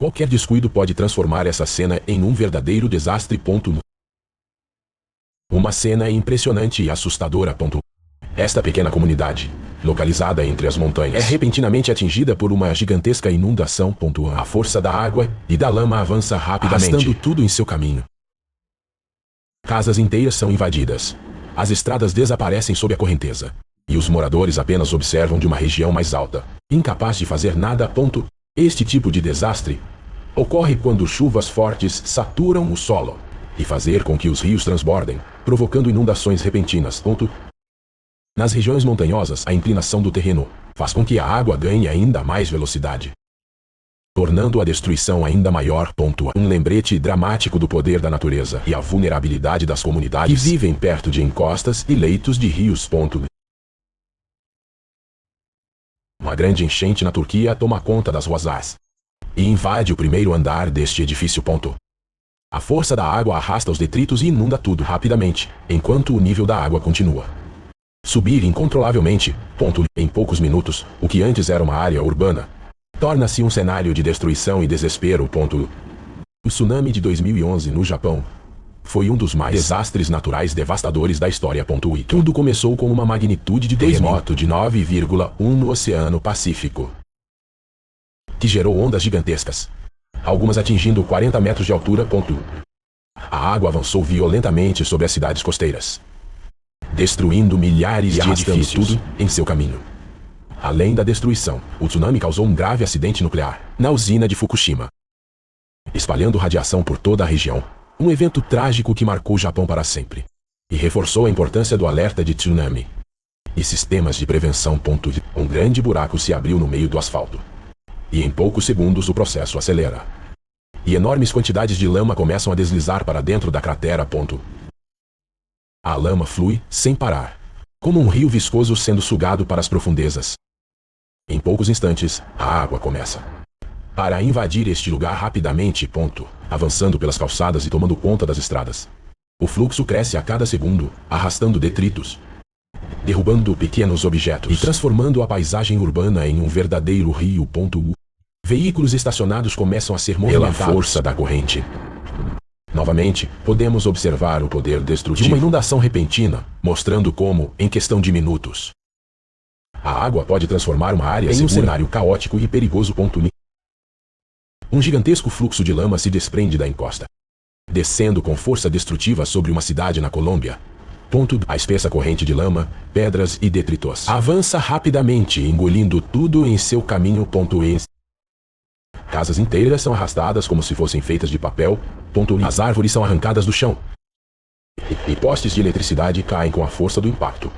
Qualquer descuido pode transformar essa cena em um verdadeiro desastre. Uma cena impressionante e assustadora. Esta pequena comunidade, localizada entre as montanhas, é repentinamente atingida por uma gigantesca inundação. A força da água e da lama avança rapidamente, arrastando tudo em seu caminho. Casas inteiras são invadidas. As estradas desaparecem sob a correnteza. E os moradores apenas observam de uma região mais alta, incapaz de fazer nada. Este tipo de desastre ocorre quando chuvas fortes saturam o solo e fazer com que os rios transbordem, provocando inundações repentinas. Nas regiões montanhosas, a inclinação do terreno faz com que a água ganhe ainda mais velocidade, tornando a destruição ainda maior. Um lembrete dramático do poder da natureza e a vulnerabilidade das comunidades que vivem perto de encostas e leitos de rios. Uma grande enchente na Turquia toma conta das ruas e invade o primeiro andar deste edifício. A força da água arrasta os detritos e inunda tudo rapidamente, enquanto o nível da água continua subir incontrolavelmente. Em poucos minutos, o que antes era uma área urbana torna-se um cenário de destruição e desespero. O tsunami de 2011 no Japão foi um dos mais desastres naturais devastadores da história. E tudo começou com uma magnitude de terremoto de 9,1 no Oceano Pacífico, que gerou ondas gigantescas, algumas atingindo 40 metros de altura. A água avançou violentamente sobre as cidades costeiras, destruindo milhares de edifícios tudo em seu caminho. Além da destruição, o tsunami causou um grave acidente nuclear na usina de Fukushima, espalhando radiação por toda a região. Um evento trágico que marcou o Japão para sempre e reforçou a importância do alerta de tsunami e sistemas de prevenção. Um grande buraco se abriu no meio do asfalto e em poucos segundos o processo acelera e enormes quantidades de lama começam a deslizar para dentro da cratera. A lama flui sem parar, como um rio viscoso sendo sugado para as profundezas. Em poucos instantes, a água começa para invadir este lugar rapidamente. Avançando pelas calçadas e tomando conta das estradas. O fluxo cresce a cada segundo, arrastando detritos, derrubando pequenos objetos e transformando a paisagem urbana em um verdadeiro rio. Veículos estacionados começam a ser movimentados pela força da corrente. Novamente, podemos observar o poder destrutivo de uma inundação repentina, mostrando como, em questão de minutos, a água pode transformar uma área em um cenário caótico e perigoso. Um gigantesco fluxo de lama se desprende da encosta, descendo com força destrutiva sobre uma cidade na Colômbia. A espessa corrente de lama, pedras e detritos avança rapidamente, engolindo tudo em seu caminho. Casas inteiras são arrastadas como se fossem feitas de papel. As árvores são arrancadas do chão e postes de eletricidade caem com a força do impacto.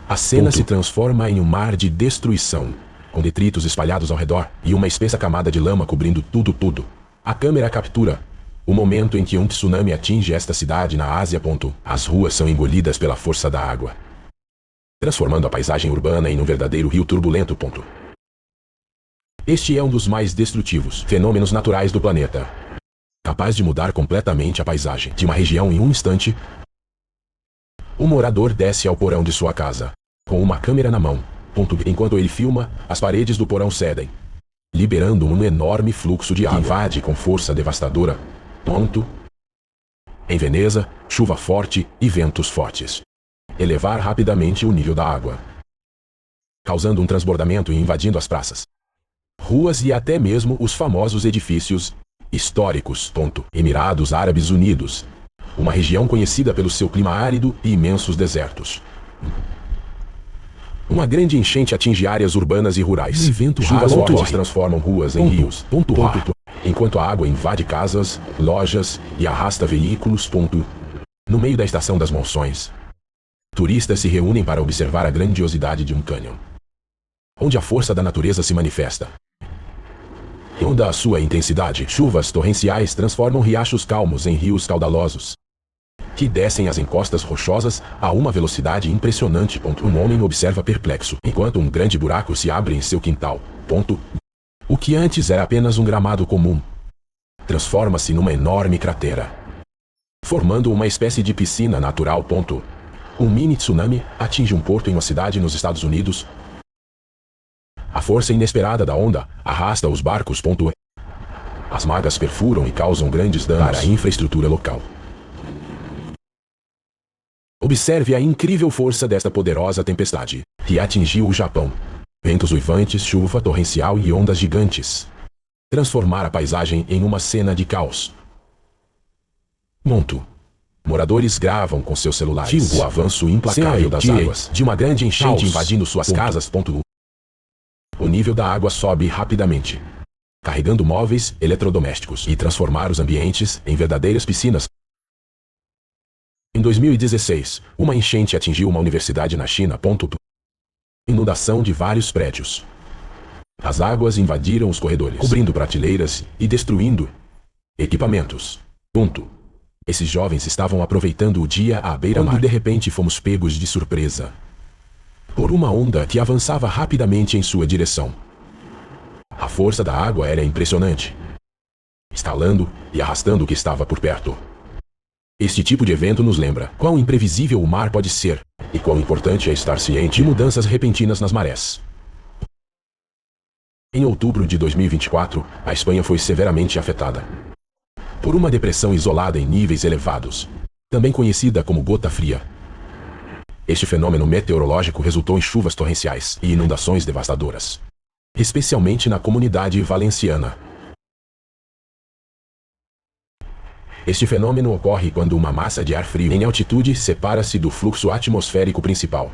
A cena se transforma em um mar de destruição, com detritos espalhados ao redor e uma espessa camada de lama cobrindo tudo. A câmera captura o momento em que um tsunami atinge esta cidade na Ásia. As ruas são engolidas pela força da água, transformando a paisagem urbana em um verdadeiro rio turbulento. Este é um dos mais destrutivos fenômenos naturais do planeta, capaz de mudar completamente a paisagem de uma região em um instante. O morador desce ao porão de sua casa, com uma câmera na mão. Enquanto ele filma, as paredes do porão cedem, liberando um enorme fluxo de água que invade com força devastadora. Em Veneza, chuva forte e ventos fortes elevar rapidamente o nível da água, causando um transbordamento e invadindo as praças, ruas e até mesmo os famosos edifícios históricos. Emirados Árabes Unidos, uma região conhecida pelo seu clima árido e imensos desertos. Uma grande enchente atinge áreas urbanas e rurais. Chuvas fortes transformam ruas em rios. Enquanto a água invade casas, lojas e arrasta veículos. No meio da estação das monções, turistas se reúnem para observar a grandiosidade de um cânion, onde a força da natureza se manifesta. Toda a sua intensidade, chuvas torrenciais transformam riachos calmos em rios caudalosos, que descem as encostas rochosas a uma velocidade impressionante. Um homem observa perplexo, enquanto um grande buraco se abre em seu quintal. O que antes era apenas um gramado comum, transforma-se numa enorme cratera, formando uma espécie de piscina natural. Um mini tsunami atinge um porto em uma cidade nos Estados Unidos. A força inesperada da onda arrasta os barcos. As magas perfuram e causam grandes danos para a infraestrutura local. Observe a incrível força desta poderosa tempestade, que atingiu o Japão. Ventos uivantes, chuva torrencial e ondas gigantes. Transformar a paisagem em uma cena de caos. Monto. Moradores gravam com seus celulares o avanço implacável das águas de uma grande enchente invadindo suas casas. O nível da água sobe rapidamente, carregando móveis, eletrodomésticos e transformar os ambientes em verdadeiras piscinas. Em 2016, uma enchente atingiu uma universidade na China. Inundação de vários prédios. As águas invadiram os corredores, cobrindo prateleiras e destruindo equipamentos. Esses jovens estavam aproveitando o dia à beira-mar quando de repente fomos pegos de surpresa por uma onda que avançava rapidamente em sua direção. A força da água era impressionante, estalando e arrastando o que estava por perto. Este tipo de evento nos lembra quão imprevisível o mar pode ser e quão importante é estar ciente de mudanças repentinas nas marés. Em outubro de 2024, a Espanha foi severamente afetada por uma depressão isolada em níveis elevados, também conhecida como gota fria. Este fenômeno meteorológico resultou em chuvas torrenciais e inundações devastadoras, especialmente na comunidade valenciana. Este fenômeno ocorre quando uma massa de ar frio em altitude separa-se do fluxo atmosférico principal,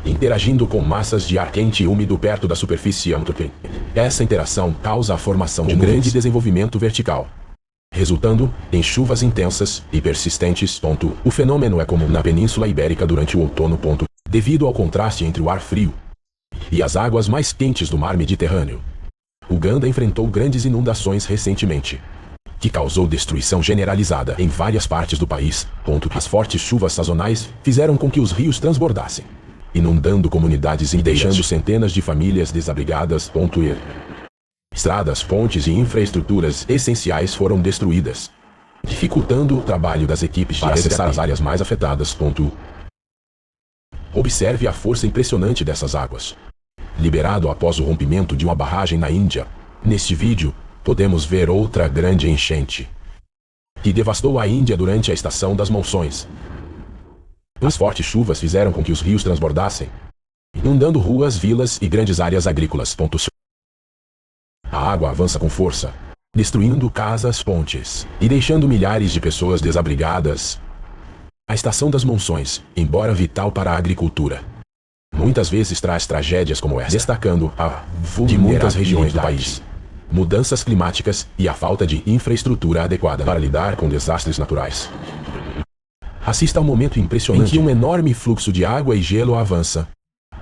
interagindo com massas de ar quente e úmido perto da superfície. Essa interação causa a formação de um grande desenvolvimento vertical, resultando em chuvas intensas e persistentes. O fenômeno é comum na Península Ibérica durante o outono. Devido ao contraste entre o ar frio e as águas mais quentes do mar Mediterrâneo. Uganda enfrentou grandes inundações recentemente, que causou destruição generalizada em várias partes do país. As fortes chuvas sazonais fizeram com que os rios transbordassem, inundando comunidades e deixando centenas de famílias desabrigadas. Estradas, pontes e infraestruturas essenciais foram destruídas, dificultando o trabalho das equipes de acessar as áreas mais afetadas. Observe a força impressionante dessas águas, liberado após o rompimento de uma barragem na Índia. Neste vídeo, podemos ver outra grande enchente, que devastou a Índia durante a estação das monções. As fortes chuvas fizeram com que os rios transbordassem, inundando ruas, vilas e grandes áreas agrícolas. A água avança com força, destruindo casas, pontes e deixando milhares de pessoas desabrigadas. A estação das monções, embora vital para a agricultura, muitas vezes traz tragédias como esta, destacando a vulnerabilidade de muitas regiões do país, mudanças climáticas e a falta de infraestrutura adequada para lidar com desastres naturais. Assista ao momento impressionante em que um enorme fluxo de água e gelo avança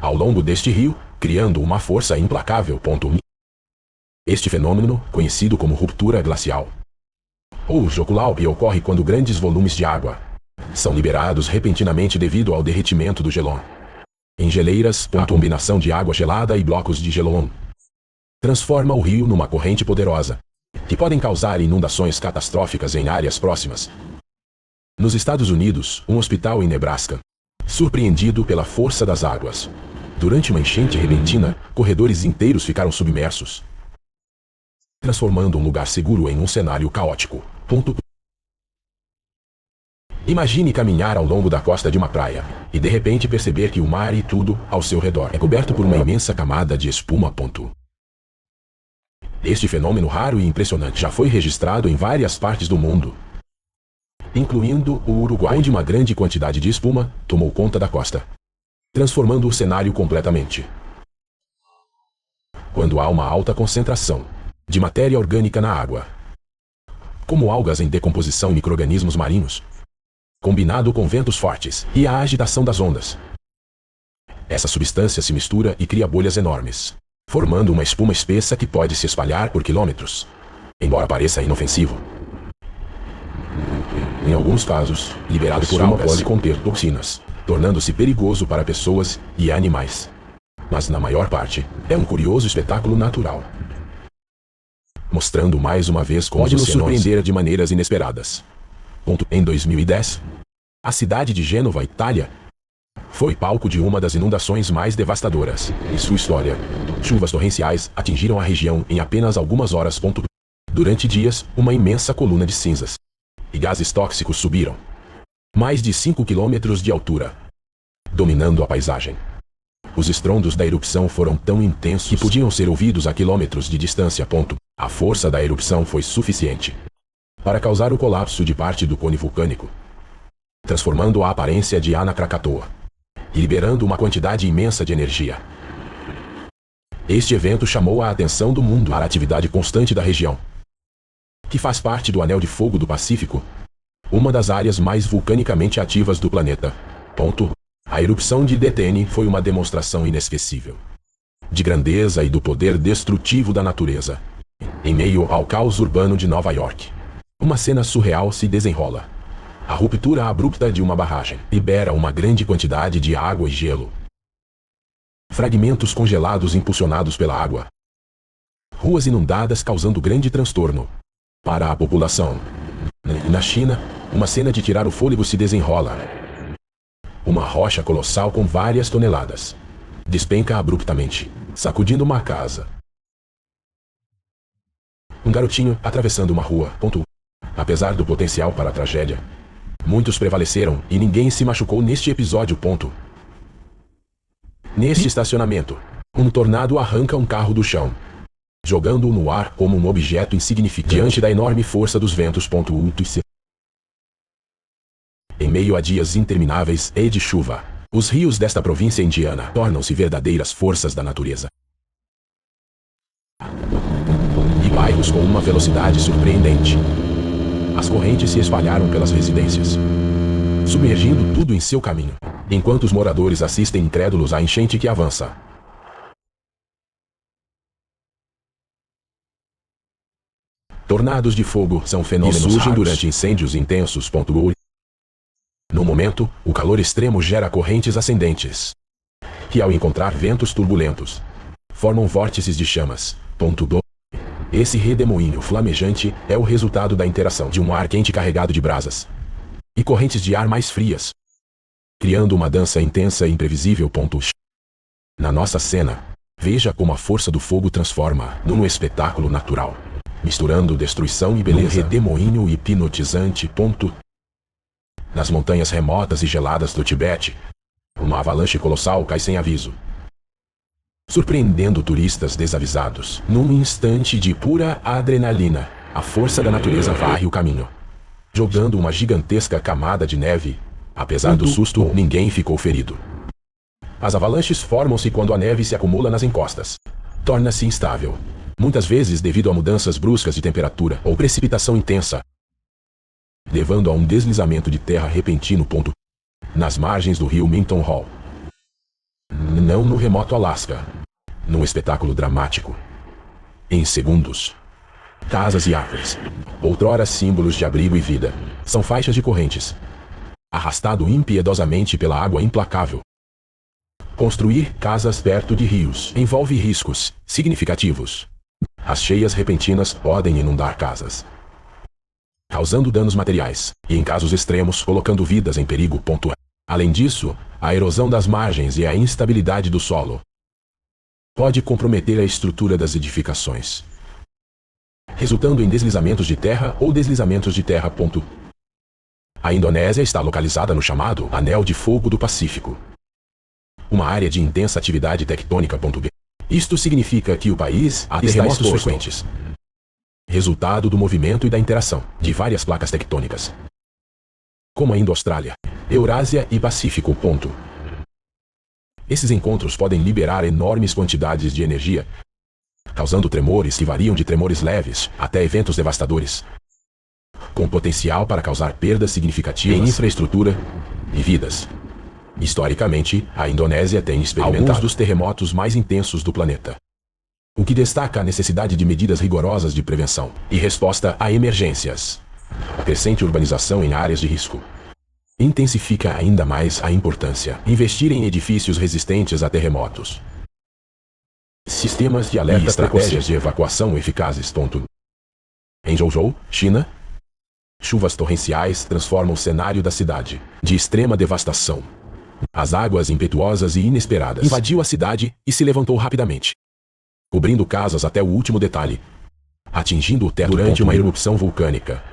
ao longo deste rio, criando uma força implacável. Este fenômeno, conhecido como ruptura glacial ou Jokullaub, ocorre quando grandes volumes de água são liberados repentinamente devido ao derretimento do gelo em geleiras. A combinação de água gelada e blocos de gelo transforma o rio numa corrente poderosa, que podem causar inundações catastróficas em áreas próximas. Nos Estados Unidos, um hospital em Nebraska, surpreendido pela força das águas. Durante uma enchente repentina, corredores inteiros ficaram submersos, transformando um lugar seguro em um cenário caótico. Imagine caminhar ao longo da costa de uma praia, e de repente perceber que o mar e tudo ao seu redor é coberto por uma imensa camada de espuma. Este fenômeno raro e impressionante já foi registrado em várias partes do mundo, incluindo o Uruguai, onde uma grande quantidade de espuma tomou conta da costa, transformando o cenário completamente. Quando há uma alta concentração de matéria orgânica na água, como algas em decomposição e micro-organismos marinhos, combinado com ventos fortes e a agitação das ondas, essa substância se mistura e cria bolhas enormes, formando uma espuma espessa que pode se espalhar por quilômetros. Embora pareça inofensivo, em alguns casos, liberado por algas, pode conter toxinas, tornando-se perigoso para pessoas e animais. Mas na maior parte, é um curioso espetáculo natural, mostrando mais uma vez como pode nos surpreender de maneiras inesperadas. Em 2010, a cidade de Gênova, Itália, foi palco de uma das inundações mais devastadoras em sua história. Chuvas torrenciais atingiram a região em apenas algumas horas. Durante dias, uma imensa coluna de cinzas e gases tóxicos subiram mais de 5 quilômetros de altura, dominando a paisagem. Os estrondos da erupção foram tão intensos que podiam ser ouvidos a quilômetros de distância. A força da erupção foi suficiente para causar o colapso de parte do cone vulcânico, transformando a aparência de Ana Krakatoa e liberando uma quantidade imensa de energia. Este evento chamou a atenção do mundo para a atividade constante da região, que faz parte do Anel de Fogo do Pacífico, uma das áreas mais vulcanicamente ativas do planeta. A erupção de Detene foi uma demonstração inesquecível de grandeza e do poder destrutivo da natureza. Em meio ao caos urbano de Nova York, uma cena surreal se desenrola. A ruptura abrupta de uma barragem libera uma grande quantidade de água e gelo. Fragmentos congelados impulsionados pela água. Ruas inundadas causando grande transtorno para a população. Na China, uma cena de tirar o fôlego se desenrola. Uma rocha colossal com várias toneladas despenca abruptamente, sacudindo uma casa. Um garotinho atravessando uma rua. Apesar do potencial para a tragédia, muitos prevaleceram e ninguém se machucou neste episódio. Neste estacionamento, um tornado arranca um carro do chão, jogando-o no ar como um objeto insignificante diante da enorme força dos ventos. Em meio a dias intermináveis e de chuva, os rios desta província indiana tornam-se verdadeiras forças da natureza. E bairros com uma velocidade surpreendente. As correntes se espalharam pelas residências, submergindo tudo em seu caminho, enquanto os moradores assistem incrédulos à enchente que avança. Tornados de fogo são fenômenos que surgem durante incêndios intensos. No momento, o calor extremo gera correntes ascendentes, que ao encontrar ventos turbulentos, formam vórtices de chamas. Esse redemoinho flamejante é o resultado da interação de um ar quente carregado de brasas e correntes de ar mais frias, criando uma dança intensa e imprevisível. Na nossa cena, veja como a força do fogo transforma num espetáculo natural, misturando destruição e beleza. Um redemoinho hipnotizante. Nas montanhas remotas e geladas do Tibete, uma avalanche colossal cai sem aviso, surpreendendo turistas desavisados. Num instante de pura adrenalina, a força da natureza varre o caminho, jogando uma gigantesca camada de neve. Apesar do susto, ninguém ficou ferido. As avalanches formam-se quando a neve se acumula nas encostas. Torna-se instável, muitas vezes devido a mudanças bruscas de temperatura ou precipitação intensa, levando a um deslizamento de terra repentino. Nas margens do rio Minton Hall, não no remoto Alasca, num espetáculo dramático. Em segundos, casas e árvores, outrora símbolos de abrigo e vida, são faixas de correntes, arrastado impiedosamente pela água implacável. Construir casas perto de rios envolve riscos significativos. As cheias repentinas podem inundar casas, causando danos materiais e, em casos extremos, colocando vidas em perigo. Além disso, a erosão das margens e a instabilidade do solo pode comprometer a estrutura das edificações, resultando em deslizamentos de terra ou deslizamentos de terra. A Indonésia está localizada no chamado Anel de Fogo do Pacífico, uma área de intensa atividade tectônica. Isto significa que o país há terremotos frequentes, resultado do movimento e da interação de várias placas tectônicas, como a Indo-Austrália, Eurásia e Pacífico. Esses encontros podem liberar enormes quantidades de energia, causando tremores que variam de tremores leves até eventos devastadores, com potencial para causar perdas significativas em infraestrutura e vidas. Historicamente, a Indonésia tem experimentado alguns dos terremotos mais intensos do planeta, o que destaca a necessidade de medidas rigorosas de prevenção e resposta a emergências. A crescente urbanização em áreas de risco intensifica ainda mais a importância de investir em edifícios resistentes a terremotos, sistemas de alerta e estratégias de evacuação eficazes. Em Zhouzhou, China, chuvas torrenciais transformam o cenário da cidade de extrema devastação As águas impetuosas e inesperadas invadiu a cidade e se levantou rapidamente, cobrindo casas até o último detalhe, atingindo o teto durante uma erupção vulcânica.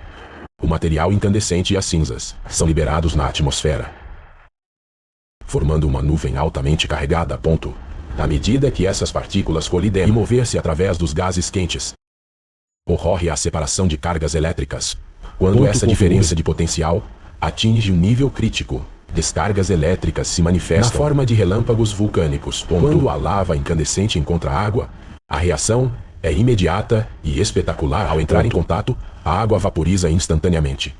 O material incandescente e as cinzas são liberados na atmosfera, formando uma nuvem altamente carregada. À medida que essas partículas colidem e mover-se através dos gases quentes, ocorre a separação de cargas elétricas. Quando essa diferença de potencial atinge um nível crítico, descargas elétricas se manifestam na forma de relâmpagos vulcânicos. Quando a lava incandescente encontra água, a reação é imediata e espetacular. Ao entrar em contato, a água vaporiza instantaneamente,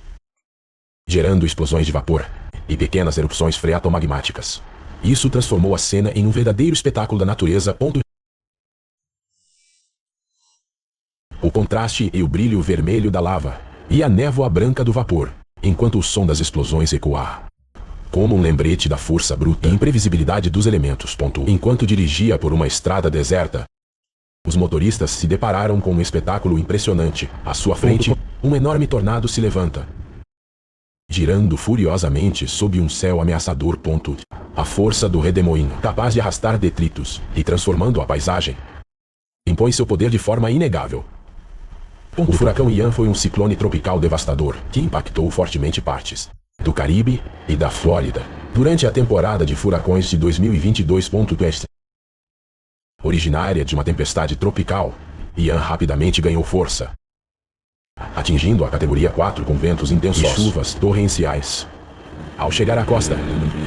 gerando explosões de vapor e pequenas erupções freatomagmáticas. Isso transformou a cena em um verdadeiro espetáculo da natureza. O contraste e o brilho vermelho da lava e a névoa branca do vapor, enquanto o som das explosões ecoa como um lembrete da força bruta e imprevisibilidade dos elementos. Enquanto dirigia por uma estrada deserta, os motoristas se depararam com um espetáculo impressionante. À sua frente, um enorme tornado se levanta, girando furiosamente sob um céu ameaçador. A força do redemoinho, capaz de arrastar detritos e transformando a paisagem, impõe seu poder de forma inegável. O furacão Ian foi um ciclone tropical devastador que impactou fortemente partes do Caribe e da Flórida durante a temporada de furacões de 2022. Originária de uma tempestade tropical, Ian rapidamente ganhou força, atingindo a categoria 4 com ventos intensos e chuvas torrenciais. Ao chegar à costa,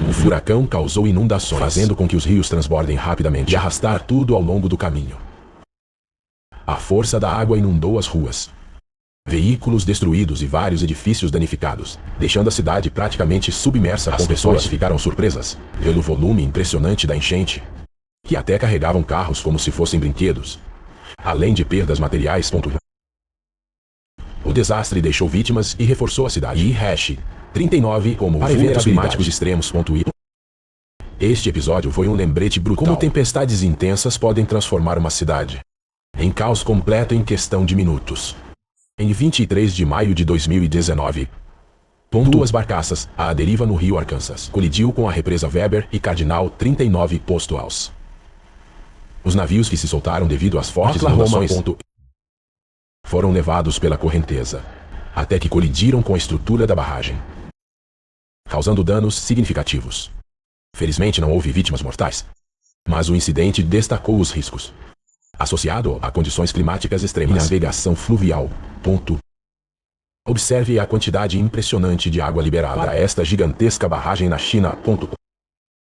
o furacão causou inundações, fazendo com que os rios transbordem rapidamente e arrastar tudo ao longo do caminho. A força da água inundou as ruas, veículos destruídos e vários edifícios danificados, deixando a cidade praticamente submersa. As pessoas ficaram surpresas pelo volume impressionante da enchente, que até carregavam carros como se fossem brinquedos, além de perdas materiais. O desastre deixou vítimas e reforçou a cidade. E 39 como eventos climáticos extremos. Este episódio foi um lembrete brutal como tempestades intensas podem transformar uma cidade em caos completo em questão de minutos. Em 23 de maio de 2019, duas barcaças, à deriva no rio Arkansas, colidiu com a represa Weber e Cardinal 39 Postals. Os navios que se soltaram devido às fortes inundações foram levados pela correnteza, até que colidiram com a estrutura da barragem, causando danos significativos. Felizmente não houve vítimas mortais, mas o incidente destacou os riscos associado a condições climáticas extremas e navegação fluvial. Observe a quantidade impressionante de água liberada para esta gigantesca barragem na China.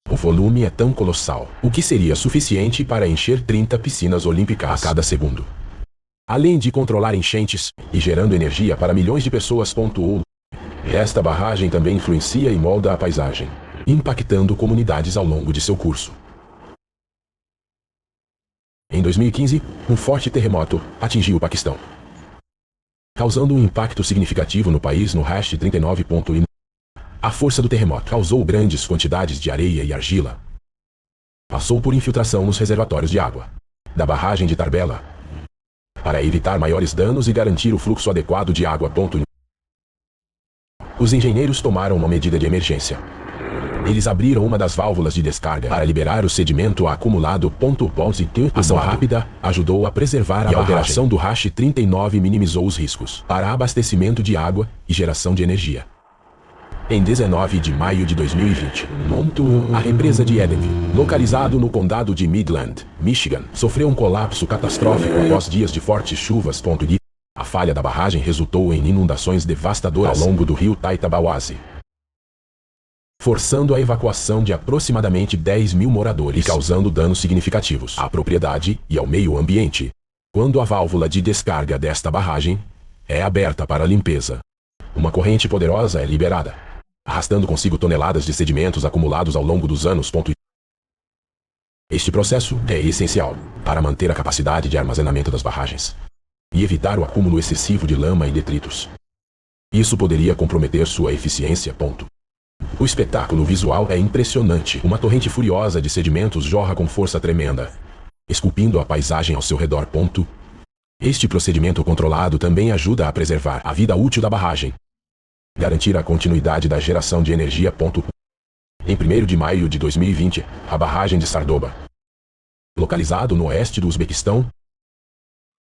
O volume é tão colossal, o que seria suficiente para encher 30 piscinas olímpicas a cada segundo, além de controlar enchentes e gerando energia para milhões de pessoas. Esta barragem também influencia e molda a paisagem, impactando comunidades ao longo de seu curso. Em 2015, um forte terremoto atingiu o Paquistão, causando um impacto significativo no país. No 39. A força do terremoto causou grandes quantidades de areia e argila. Passou por infiltração nos reservatórios de água da barragem de Tarbela, para evitar maiores danos e garantir o fluxo adequado de água. Os engenheiros tomaram uma medida de emergência. Eles abriram uma das válvulas de descarga para liberar o sedimento acumulado. A ação rápida ajudou a preservar a operação do 39 minimizou os riscos para abastecimento de água e geração de energia. Em 19 de maio de 2020, a represa de Eden, localizado no condado de Midland, Michigan, sofreu um colapso catastrófico após dias de fortes chuvas. A falha da barragem resultou em inundações devastadoras ao longo do rio Taitabawazi, forçando a evacuação de aproximadamente 10 mil moradores e causando danos significativos à propriedade e ao meio ambiente. Quando a válvula de descarga desta barragem é aberta para limpeza, uma corrente poderosa é liberada, arrastando consigo toneladas de sedimentos acumulados ao longo dos anos. Este processo é essencial para manter a capacidade de armazenamento das barragens e evitar o acúmulo excessivo de lama e detritos. Isso poderia comprometer sua eficiência. O espetáculo visual é impressionante. Uma torrente furiosa de sedimentos jorra com força tremenda, esculpindo a paisagem ao seu redor. Este procedimento controlado também ajuda a preservar a vida útil da barragem, garantir a continuidade da geração de energia. Em 1º de maio de 2020, a barragem de Sardoba, localizado no oeste do Uzbequistão,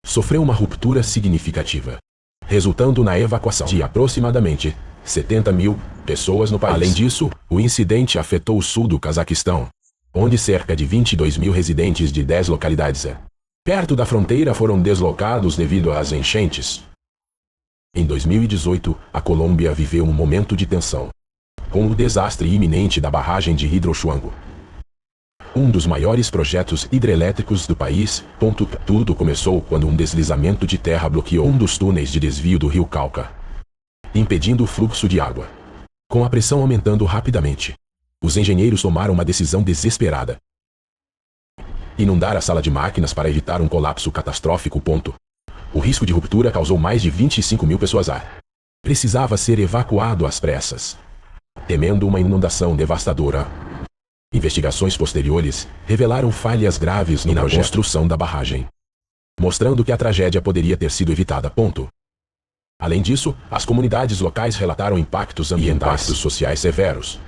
sofreu uma ruptura significativa, resultando na evacuação de aproximadamente 70 mil pessoas no país. Além disso, o incidente afetou o sul do Cazaquistão, onde cerca de 22 mil residentes de 10 localidades perto da fronteira foram deslocados devido às enchentes. Em 2018, a Colômbia viveu um momento de tensão, com o desastre iminente da barragem de Hidroituango, um dos maiores projetos hidrelétricos do país. Tudo começou quando um deslizamento de terra bloqueou um dos túneis de desvio do rio Cauca, impedindo o fluxo de água. Com a pressão aumentando rapidamente, os engenheiros tomaram uma decisão desesperada: inundar a sala de máquinas para evitar um colapso catastrófico. O risco de ruptura causou mais de 25 mil pessoas. Precisava ser evacuado às pressas, temendo uma inundação devastadora. Investigações posteriores revelaram falhas graves na construção da barragem, mostrando que a tragédia poderia ter sido evitada. Além disso, as comunidades locais relataram impactos ambientais e sociais severos,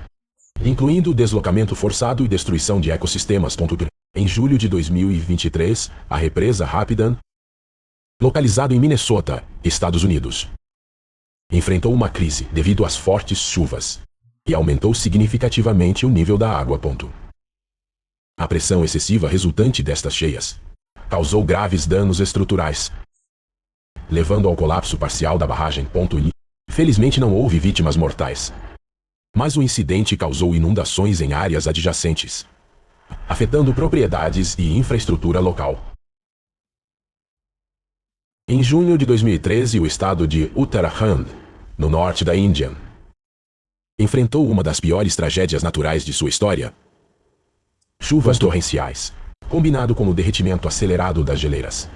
incluindo deslocamento forçado e destruição de ecossistemas. Em julho de 2023, a represa Rapidan, localizado em Minnesota, Estados Unidos, enfrentou uma crise devido às fortes chuvas e aumentou significativamente o nível da água. A pressão excessiva resultante destas cheias causou graves danos estruturais, levando ao colapso parcial da barragem. Felizmente não houve vítimas mortais, mas o incidente causou inundações em áreas adjacentes, afetando propriedades e infraestrutura local. Em junho de 2013, o estado de Uttarakhand, no norte da Índia, enfrentou uma das piores tragédias naturais de sua história. Chuvas torrenciais, combinado com o derretimento acelerado das geleiras,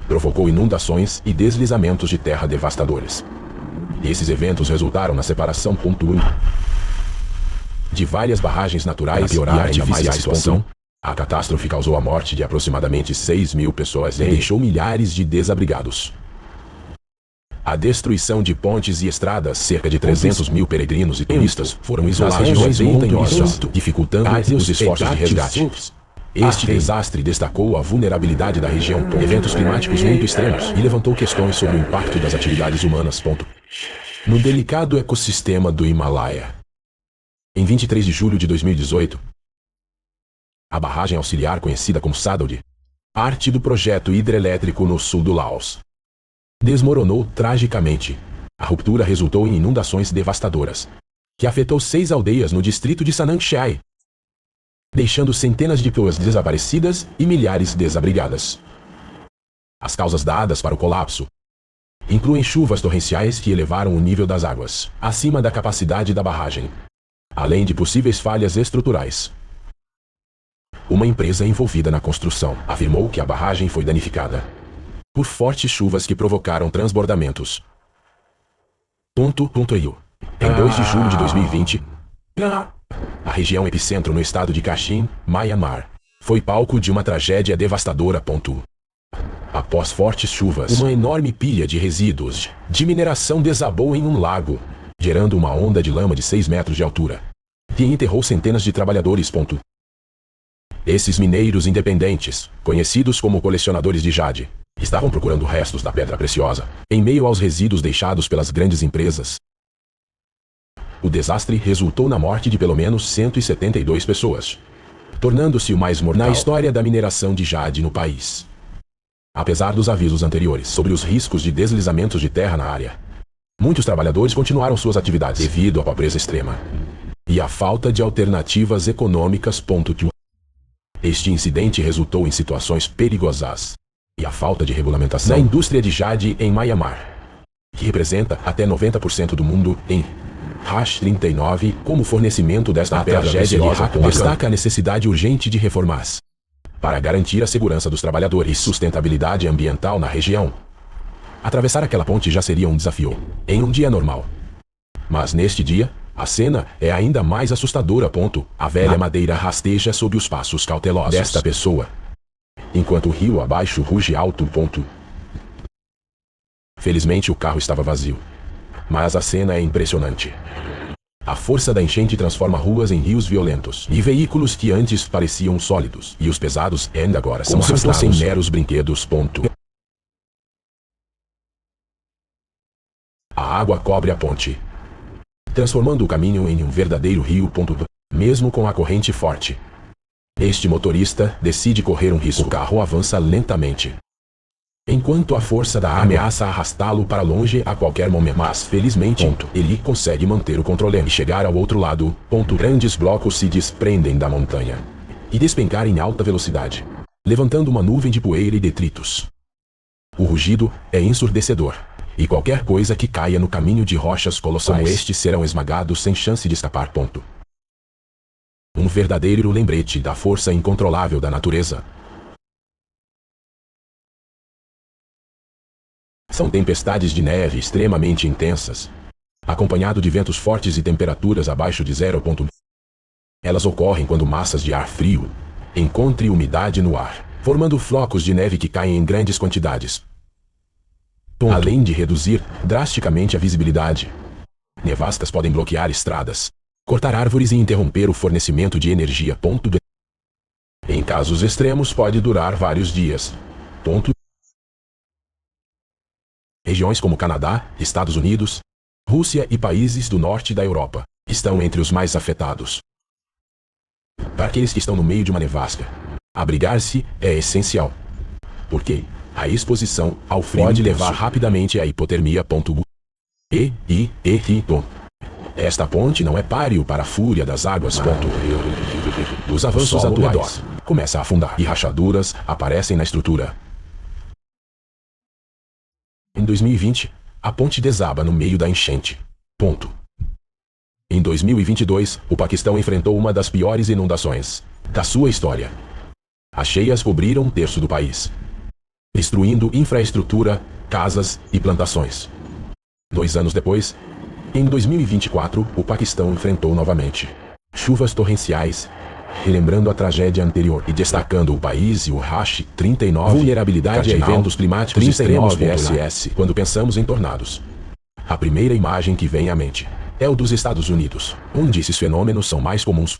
provocou inundações e deslizamentos de terra devastadores. Esses eventos resultaram na separação de várias barragens naturais e artificiais. A situação, a catástrofe causou a morte de aproximadamente 6 mil pessoas e deixou milhares de desabrigados. A destruição de pontes e estradas, cerca de 300 mil peregrinos e turistas foram isolados nas regiões montanhosas, dificultando os esforços de resgate. Este desastre destacou a vulnerabilidade da região, eventos climáticos muito extremos, e levantou questões sobre o impacto das atividades humanas. No delicado ecossistema do Himalaia. Em 23 de julho de 2018, a barragem auxiliar conhecida como Sadodi, parte do projeto hidrelétrico no sul do Laos, desmoronou tragicamente. A ruptura resultou em inundações devastadoras, que afetou 6 aldeias no distrito de Sanang Chai, deixando centenas de pessoas desaparecidas e milhares desabrigadas. As causas dadas para o colapso incluem chuvas torrenciais que elevaram o nível das águas acima da capacidade da barragem, além de possíveis falhas estruturais. Uma empresa envolvida na construção afirmou que a barragem foi danificada por fortes chuvas que provocaram transbordamentos. Em 2 de julho de 2020, a região epicentro no estado de Kachin, Myanmar, foi palco de uma tragédia devastadora. Após fortes chuvas, uma enorme pilha de resíduos de mineração desabou em um lago, gerando uma onda de lama de 6 metros de altura, que enterrou centenas de trabalhadores. Esses mineiros independentes, conhecidos como colecionadores de jade, estavam procurando restos da pedra preciosa, em meio aos resíduos deixados pelas grandes empresas. O desastre resultou na morte de pelo menos 172 pessoas, tornando-se o mais mortal na história da mineração de jade no país. Apesar dos avisos anteriores sobre os riscos de deslizamentos de terra na área, muitos trabalhadores continuaram suas atividades devido à pobreza extrema e à falta de alternativas econômicas. Este incidente resultou em situações perigosas e a falta de regulamentação na indústria de jade em Myanmar, que representa até 90% do mundo em 39, como fornecimento desta pedra preciosa, destaca a necessidade urgente de reformas para garantir a segurança dos trabalhadores e sustentabilidade ambiental na região. Atravessar aquela ponte já seria um desafio em um dia normal. Mas neste dia, a cena é ainda mais assustadora. A velha madeira rasteja sob os passos cautelosos desta pessoa, enquanto o rio abaixo ruge alto. Felizmente o carro estava vazio, mas a cena é impressionante. A força da enchente transforma ruas em rios violentos, e veículos que antes pareciam sólidos, e os pesados ainda agora são arrastados sem meros brinquedos. A água cobre a ponte, transformando o caminho em um verdadeiro rio. Mesmo com a corrente forte, este motorista decide correr um risco. O carro avança lentamente, enquanto a força da água ameaça arrastá-lo para longe a qualquer momento. Mas, felizmente, ele consegue manter o controle e chegar ao outro lado. Grandes blocos se desprendem da montanha e despencar em alta velocidade, levantando uma nuvem de poeira e detritos. O rugido é ensurdecedor, e qualquer coisa que caia no caminho de rochas colossais como este serão esmagados sem chance de escapar. Um verdadeiro lembrete da força incontrolável da natureza. São tempestades de neve extremamente intensas, acompanhado de ventos fortes e temperaturas abaixo de zero. Elas ocorrem quando massas de ar frio encontrem umidade no ar, formando flocos de neve que caem em grandes quantidades. Além de reduzir drasticamente a visibilidade, nevascas podem bloquear estradas, cortar árvores e interromper o fornecimento de energia. Em casos extremos pode durar vários dias. Regiões como Canadá, Estados Unidos, Rússia e países do norte da Europa estão entre os mais afetados. Para aqueles que estão no meio de uma nevasca, abrigar-se é essencial, porque a exposição ao frio pode levar rapidamente à hipotermia. Esta ponte não é páreo para a fúria das águas. Os avanços atuais começam a afundar e rachaduras aparecem na estrutura. Em 2020, a ponte desaba no meio da enchente. Em 2022, o Paquistão enfrentou uma das piores inundações da sua história. As cheias cobriram um terço do país, destruindo infraestrutura, casas e plantações. 2 anos depois, em 2024, o Paquistão enfrentou novamente chuvas torrenciais, relembrando a tragédia anterior e destacando o país e o Hash 39, vulnerabilidade a eventos climáticos extremos. Quando pensamos em tornados, a primeira imagem que vem à mente é o dos Estados Unidos, onde esses fenômenos são mais comuns.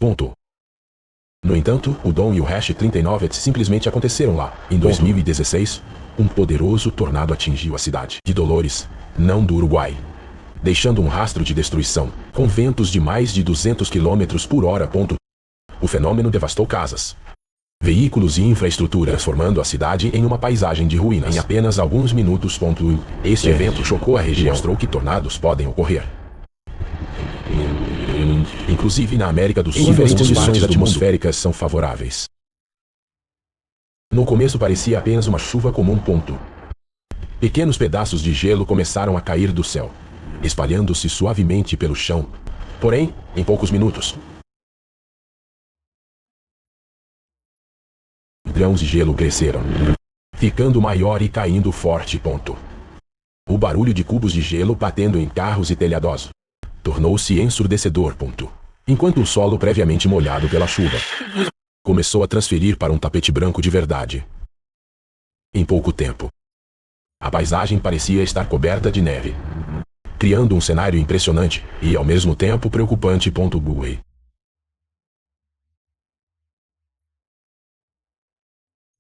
No entanto, o Dom e o Hash 39 simplesmente aconteceram lá. Em 2016, um poderoso tornado atingiu a cidade de Dolores, não do Uruguai, deixando um rastro de destruição, com ventos de mais de 200 km/h. O fenômeno devastou casas, veículos e infraestrutura, transformando a cidade em uma paisagem de ruínas em apenas alguns minutos. Este evento chocou a região e mostrou que tornados podem ocorrer, inclusive na América do Sul, as condições atmosféricas são favoráveis. No começo parecia apenas uma chuva comum. Pequenos pedaços de gelo começaram a cair do céu, espalhando-se suavemente pelo chão. Porém, em poucos minutos, grãos de gelo cresceram, ficando maior e caindo forte. O barulho de cubos de gelo batendo em carros e telhados tornou-se ensurdecedor. Enquanto o solo previamente molhado pela chuva começou a transferir para um tapete branco de verdade. Em pouco tempo, a paisagem parecia estar coberta de neve, criando um cenário impressionante e ao mesmo tempo preocupante.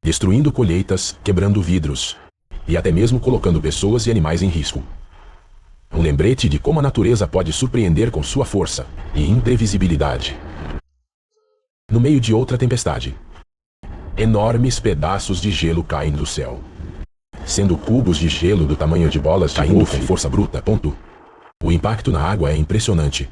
Destruindo colheitas, quebrando vidros e até mesmo colocando pessoas e animais em risco. Um lembrete de como a natureza pode surpreender com sua força e imprevisibilidade. No meio de outra tempestade, enormes pedaços de gelo caem do céu, sendo cubos de gelo do tamanho de bolas caindo com força bruta. O impacto na água é impressionante.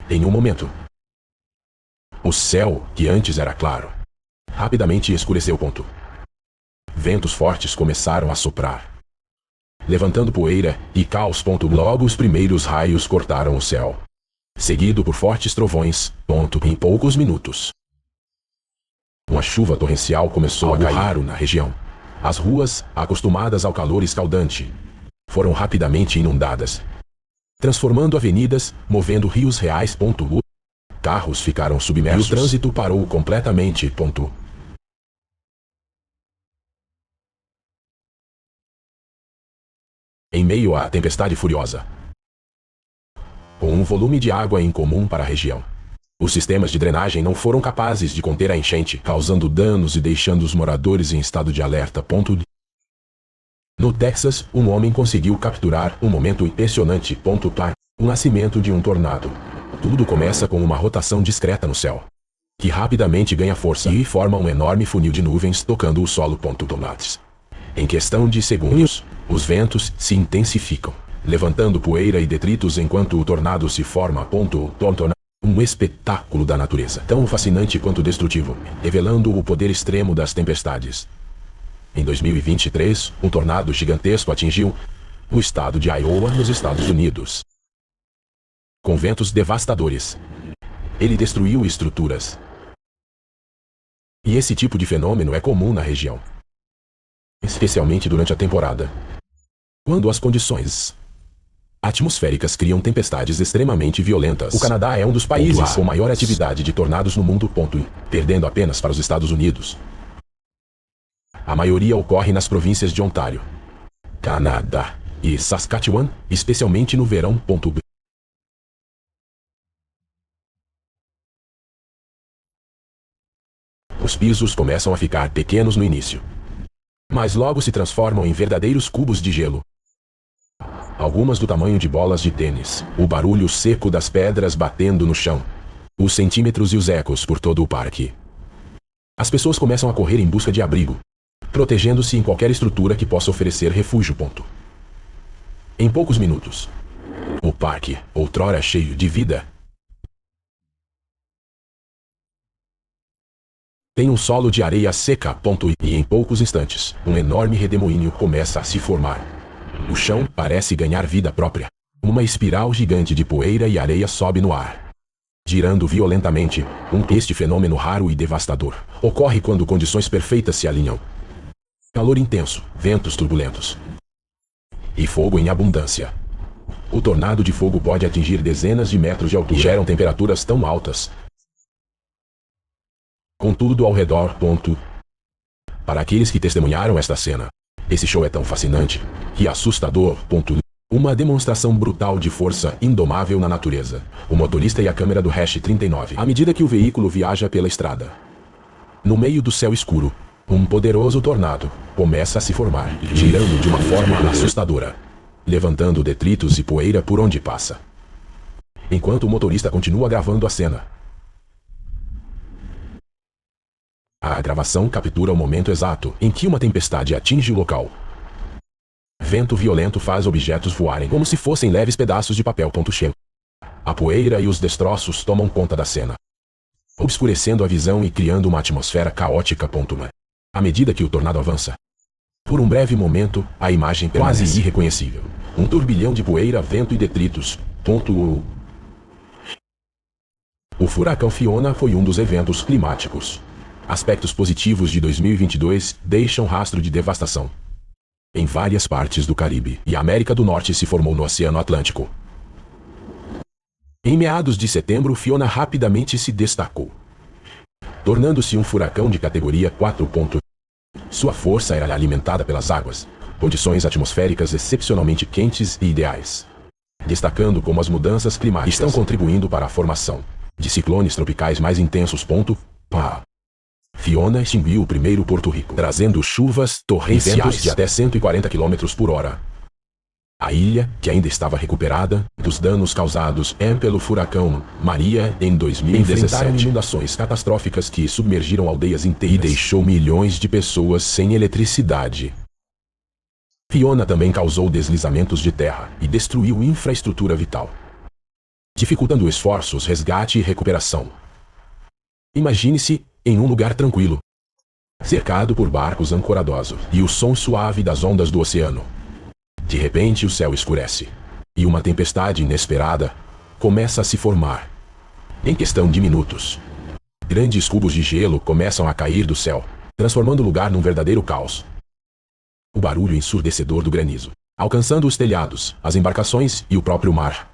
Em um momento, o céu, que antes era claro, rapidamente escureceu. Ventos fortes começaram a soprar, levantando poeira e caos. Logo os primeiros raios cortaram o céu, seguido por fortes trovões. Em poucos minutos, Uma chuva torrencial começou a cair raro na região. As ruas, acostumadas ao calor escaldante, foram rapidamente inundadas, transformando avenidas, movendo rios reais. Carros ficaram submersos e o trânsito parou completamente. Em meio à tempestade furiosa, com um volume de água incomum para a região, os sistemas de drenagem não foram capazes de conter a enchente, causando danos e deixando os moradores em estado de alerta. No Texas, um homem conseguiu capturar um momento impressionante. O nascimento de um tornado. Tudo começa com uma rotação discreta no céu, que rapidamente ganha força e forma um enorme funil de nuvens tocando o solo. Em questão de segundos, os ventos se intensificam, levantando poeira e detritos enquanto o tornado se forma. Um espetáculo da natureza, tão fascinante quanto destrutivo, revelando o poder extremo das tempestades. Em 2023, um tornado gigantesco atingiu o estado de Iowa, nos Estados Unidos. Com ventos devastadores, ele destruiu estruturas. E esse tipo de fenômeno é comum na região, especialmente durante a temporada, quando as condições atmosféricas criam tempestades extremamente violentas. O Canadá é um dos países com maior atividade de tornados no mundo. Perdendo apenas para os Estados Unidos. A maioria ocorre nas províncias de Ontário, Canadá e Saskatchewan, especialmente no verão. Os pisos começam a ficar pequenos no início, mas logo se transformam em verdadeiros cubos de gelo. Algumas do tamanho de bolas de tênis. O barulho seco das pedras batendo no chão. Os centímetros e os ecos por todo o parque. As pessoas começam a correr em busca de abrigo, protegendo-se em qualquer estrutura que possa oferecer refúgio. Em poucos minutos, o parque, outrora cheio de vida, tem um solo de areia seca. E em poucos instantes, um enorme redemoinho começa a se formar. O chão parece ganhar vida própria. Uma espiral gigante de poeira e areia sobe no ar, girando violentamente. Este fenômeno raro e devastador ocorre quando condições perfeitas se alinham. Calor intenso, ventos turbulentos e fogo em abundância. O tornado de fogo pode atingir dezenas de metros de altura e geram temperaturas tão altas, com tudo ao redor. Para aqueles que testemunharam esta cena, esse show é tão fascinante e assustador. Uma demonstração brutal de força indomável na natureza. O motorista e a câmera do Hash 39. À medida que o veículo viaja pela estrada, no meio do céu escuro, um poderoso tornado começa a se formar, girando de uma forma assustadora, levantando detritos e poeira por onde passa. Enquanto o motorista continua gravando a cena, a gravação captura o momento exato em que uma tempestade atinge o local. Vento violento faz objetos voarem como se fossem leves pedaços de papel. A poeira e os destroços tomam conta da cena, obscurecendo a visão e criando uma atmosfera caótica. À medida que o tornado avança, por um breve momento, a imagem permanece quase irreconhecível. Um turbilhão de poeira, vento e detritos. O furacão Fiona foi um dos eventos climáticos aspectos positivos de 2022 deixam rastro de devastação. Em várias partes do Caribe e a América do Norte se formou no Oceano Atlântico. Em meados de setembro, Fiona rapidamente se destacou, tornando-se um furacão de categoria 4. Sua força era alimentada pelas águas, condições atmosféricas excepcionalmente quentes e ideais, destacando como as mudanças climáticas estão contribuindo para a formação de ciclones tropicais mais intensos. Fiona extinguiu o primeiro Porto Rico, trazendo chuvas torrenciais de até 140 km por hora. A ilha, que ainda estava recuperada dos danos causados pelo furacão Maria em 2017, enfrentaram inundações catastróficas que submergiram aldeias inteiras e deixou milhões de pessoas sem eletricidade. Fiona também causou deslizamentos de terra e destruiu infraestrutura vital, dificultando esforços, resgate e recuperação. Imagine-se em um lugar tranquilo, cercado por barcos ancorados e o som suave das ondas do oceano. De repente o céu escurece, e uma tempestade inesperada começa a se formar. Em questão de minutos, Grandes cubos de gelo começam a cair do céu, transformando o lugar num verdadeiro caos. O barulho ensurdecedor do granizo, alcançando os telhados, as embarcações e o próprio mar.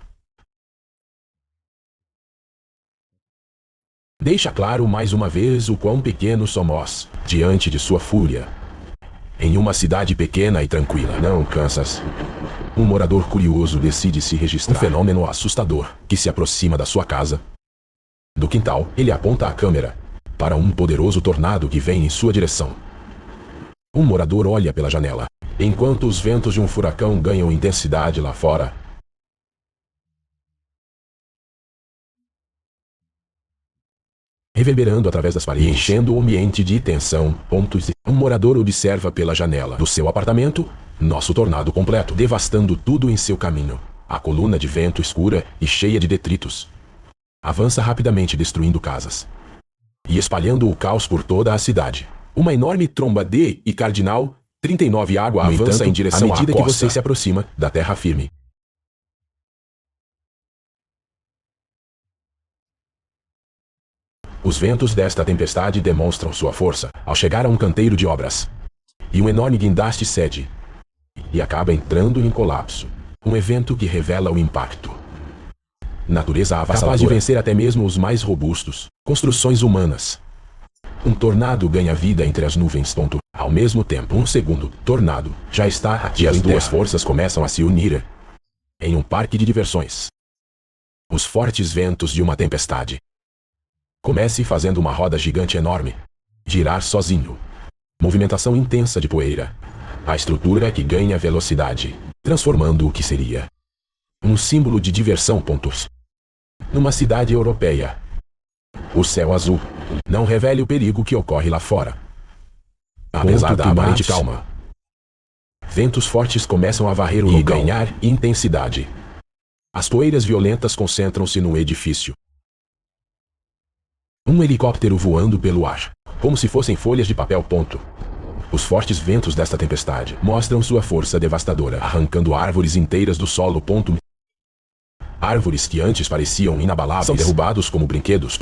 Deixa claro mais uma vez o quão pequenos somos, diante de sua fúria. Em uma cidade pequena e tranquila, não, Kansas. Um morador curioso decide se registrar. Um fenômeno assustador que se aproxima da sua casa. Do quintal, ele aponta a câmera para um poderoso tornado que vem em sua direção. Um morador olha pela janela, enquanto os ventos de um furacão ganham intensidade lá fora. Reverberando através das paredes, enchendo o ambiente de tensão. Um morador observa pela janela do seu apartamento nosso tornado completo, devastando tudo em seu caminho. A coluna de vento escura e cheia de detritos avança rapidamente, destruindo casas e espalhando o caos por toda a cidade. Uma enorme tromba D e cardinal 39 água avança em direção à medida que você se aproxima da terra firme. Os ventos desta tempestade demonstram sua força ao chegar a um canteiro de obras. E um enorme guindaste cede e acaba entrando em colapso. Um evento que revela o impacto. Natureza avassaladora, capaz de vencer até mesmo os mais robustos. Construções humanas. Um tornado ganha vida entre as nuvens. Ao mesmo tempo, um segundo tornado já está aqui. E as duas forças começam a se unir em um parque de diversões. Os fortes ventos de uma tempestade. Comece fazendo uma roda gigante enorme girar sozinho. Movimentação intensa de poeira. A estrutura que ganha velocidade, transformando o que seria um símbolo de diversão. Numa cidade europeia. O céu azul não revela o perigo que ocorre lá fora. Apesar da aparente calma, ventos fortes começam a varrer o lugar e ganhar intensidade. As poeiras violentas concentram-se no edifício. Um helicóptero voando pelo ar, como se fossem folhas de papel. Os fortes ventos desta tempestade mostram sua força devastadora, arrancando árvores inteiras do solo. Árvores que antes pareciam inabaláveis são derrubados como brinquedos.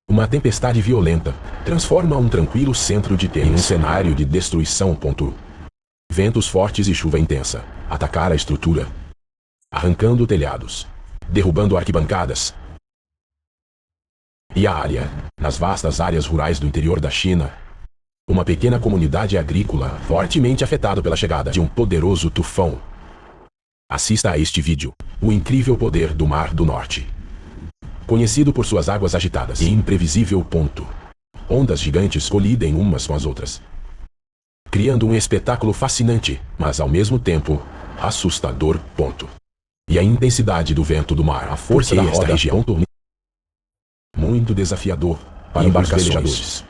Uma tempestade violenta transforma um tranquilo centro de tênis em um cenário de destruição. Ventos fortes e chuva intensa atacar a estrutura, arrancando telhados, derrubando arquibancadas. E a área, nas vastas áreas rurais do interior da China, uma pequena comunidade agrícola fortemente afetada pela chegada de um poderoso tufão. Assista a este vídeo, o incrível poder do Mar do Norte. Conhecido por suas águas agitadas e imprevisível. Ondas gigantes colidem umas com as outras, criando um espetáculo fascinante, mas ao mesmo tempo assustador. E a intensidade do vento do mar, a força da roda região muito desafiador para embarcações.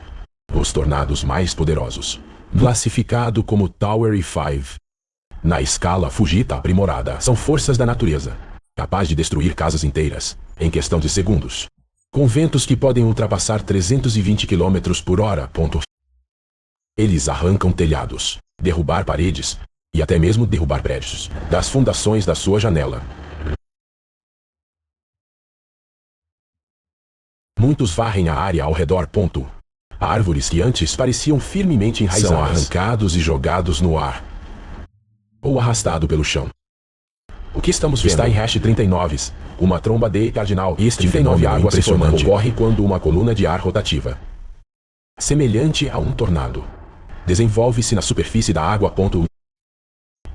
Os tornados mais poderosos, classificado como Tower E5, na escala Fujita aprimorada, são forças da natureza, capaz de destruir casas inteiras em questão de segundos, com ventos que podem ultrapassar 320 km/h. Eles arrancam telhados, derrubar paredes e até mesmo derrubar prédios das fundações da sua janela. Muitos varrem a área ao redor. Árvores que antes pareciam firmemente enraizadas são arrancados e jogados no ar, ou arrastado pelo chão. O que estamos vendo está em hash 39, uma tromba D cardinal. Este fenômeno água impressionante ocorre quando uma coluna de ar rotativa, semelhante a um tornado, desenvolve-se na superfície da água.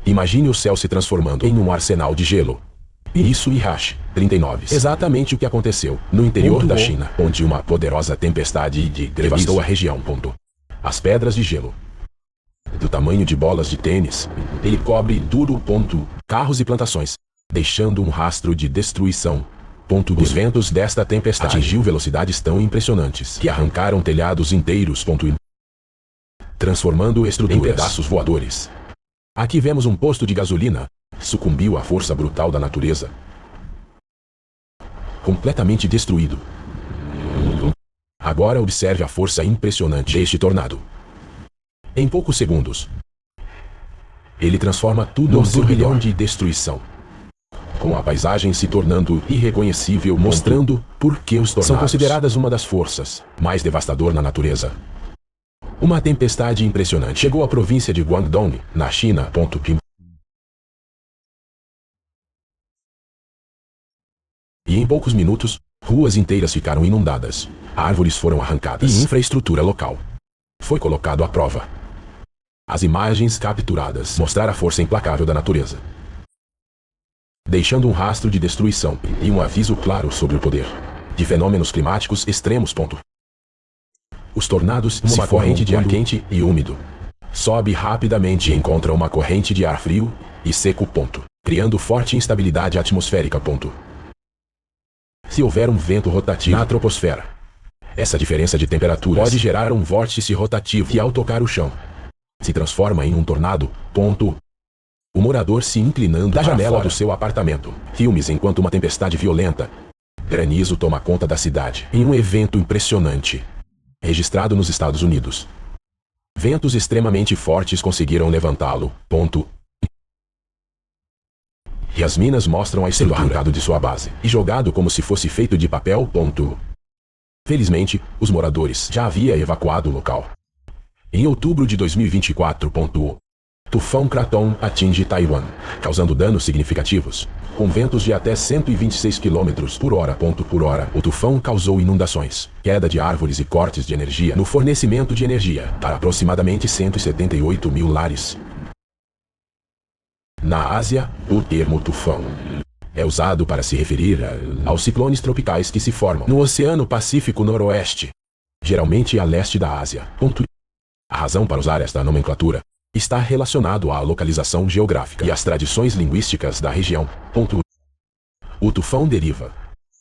Imagine o céu se transformando em um arsenal de gelo. Isso e hash 39. Exatamente o que aconteceu no interior da China, onde uma poderosa tempestade de granizo devastou a região. As pedras de gelo, do tamanho de bolas de tênis, ele cobre duro. Carros e plantações, deixando um rastro de destruição. Os ventos desta tempestade atingiu velocidades tão impressionantes que arrancaram telhados inteiros. Transformando estruturas em pedaços voadores. Aqui vemos um posto de gasolina sucumbiu à força brutal da natureza, completamente destruído. Agora observe a força impressionante deste tornado. Em poucos segundos, ele transforma tudo num turbilhão de destruição, com a paisagem se tornando irreconhecível, mostrando por que os tornados são consideradas uma das forças mais devastadoras na natureza. Uma tempestade impressionante chegou à província de Guangdong, na China. E em poucos minutos, ruas inteiras ficaram inundadas, árvores foram arrancadas e infraestrutura local foi colocado à prova. As imagens capturadas mostraram a força implacável da natureza, deixando um rastro de destruição e um aviso claro sobre o poder de fenômenos climáticos extremos. Os tornados, uma corrente de ar quente e úmido, sobe rapidamente e encontra uma corrente de ar frio e seco. Criando forte instabilidade atmosférica. Se houver um vento rotativo na troposfera, essa diferença de temperatura pode gerar um vórtice rotativo que, ao tocar o chão, se transforma em um tornado. O morador se inclinando da janela do seu apartamento, filmes enquanto uma tempestade violenta, granizo toma conta da cidade em um evento impressionante registrado nos Estados Unidos. Ventos extremamente fortes conseguiram levantá-lo. E as minas mostram a estrutura arrancado de sua base e jogado como se fosse feito de papel. Felizmente, os moradores já haviam evacuado o local. Em outubro de 2024, o tufão Kraton atinge Taiwan, causando danos significativos. Com ventos de até 126 km por hora. O tufão causou inundações, queda de árvores e cortes de energia no fornecimento de energia para aproximadamente 178 mil lares. Na Ásia, o termo tufão é usado para se referir aos ciclones tropicais que se formam no Oceano Pacífico Noroeste, geralmente a leste da Ásia. A razão para usar esta nomenclatura está relacionado à localização geográfica e às tradições linguísticas da região. O tufão deriva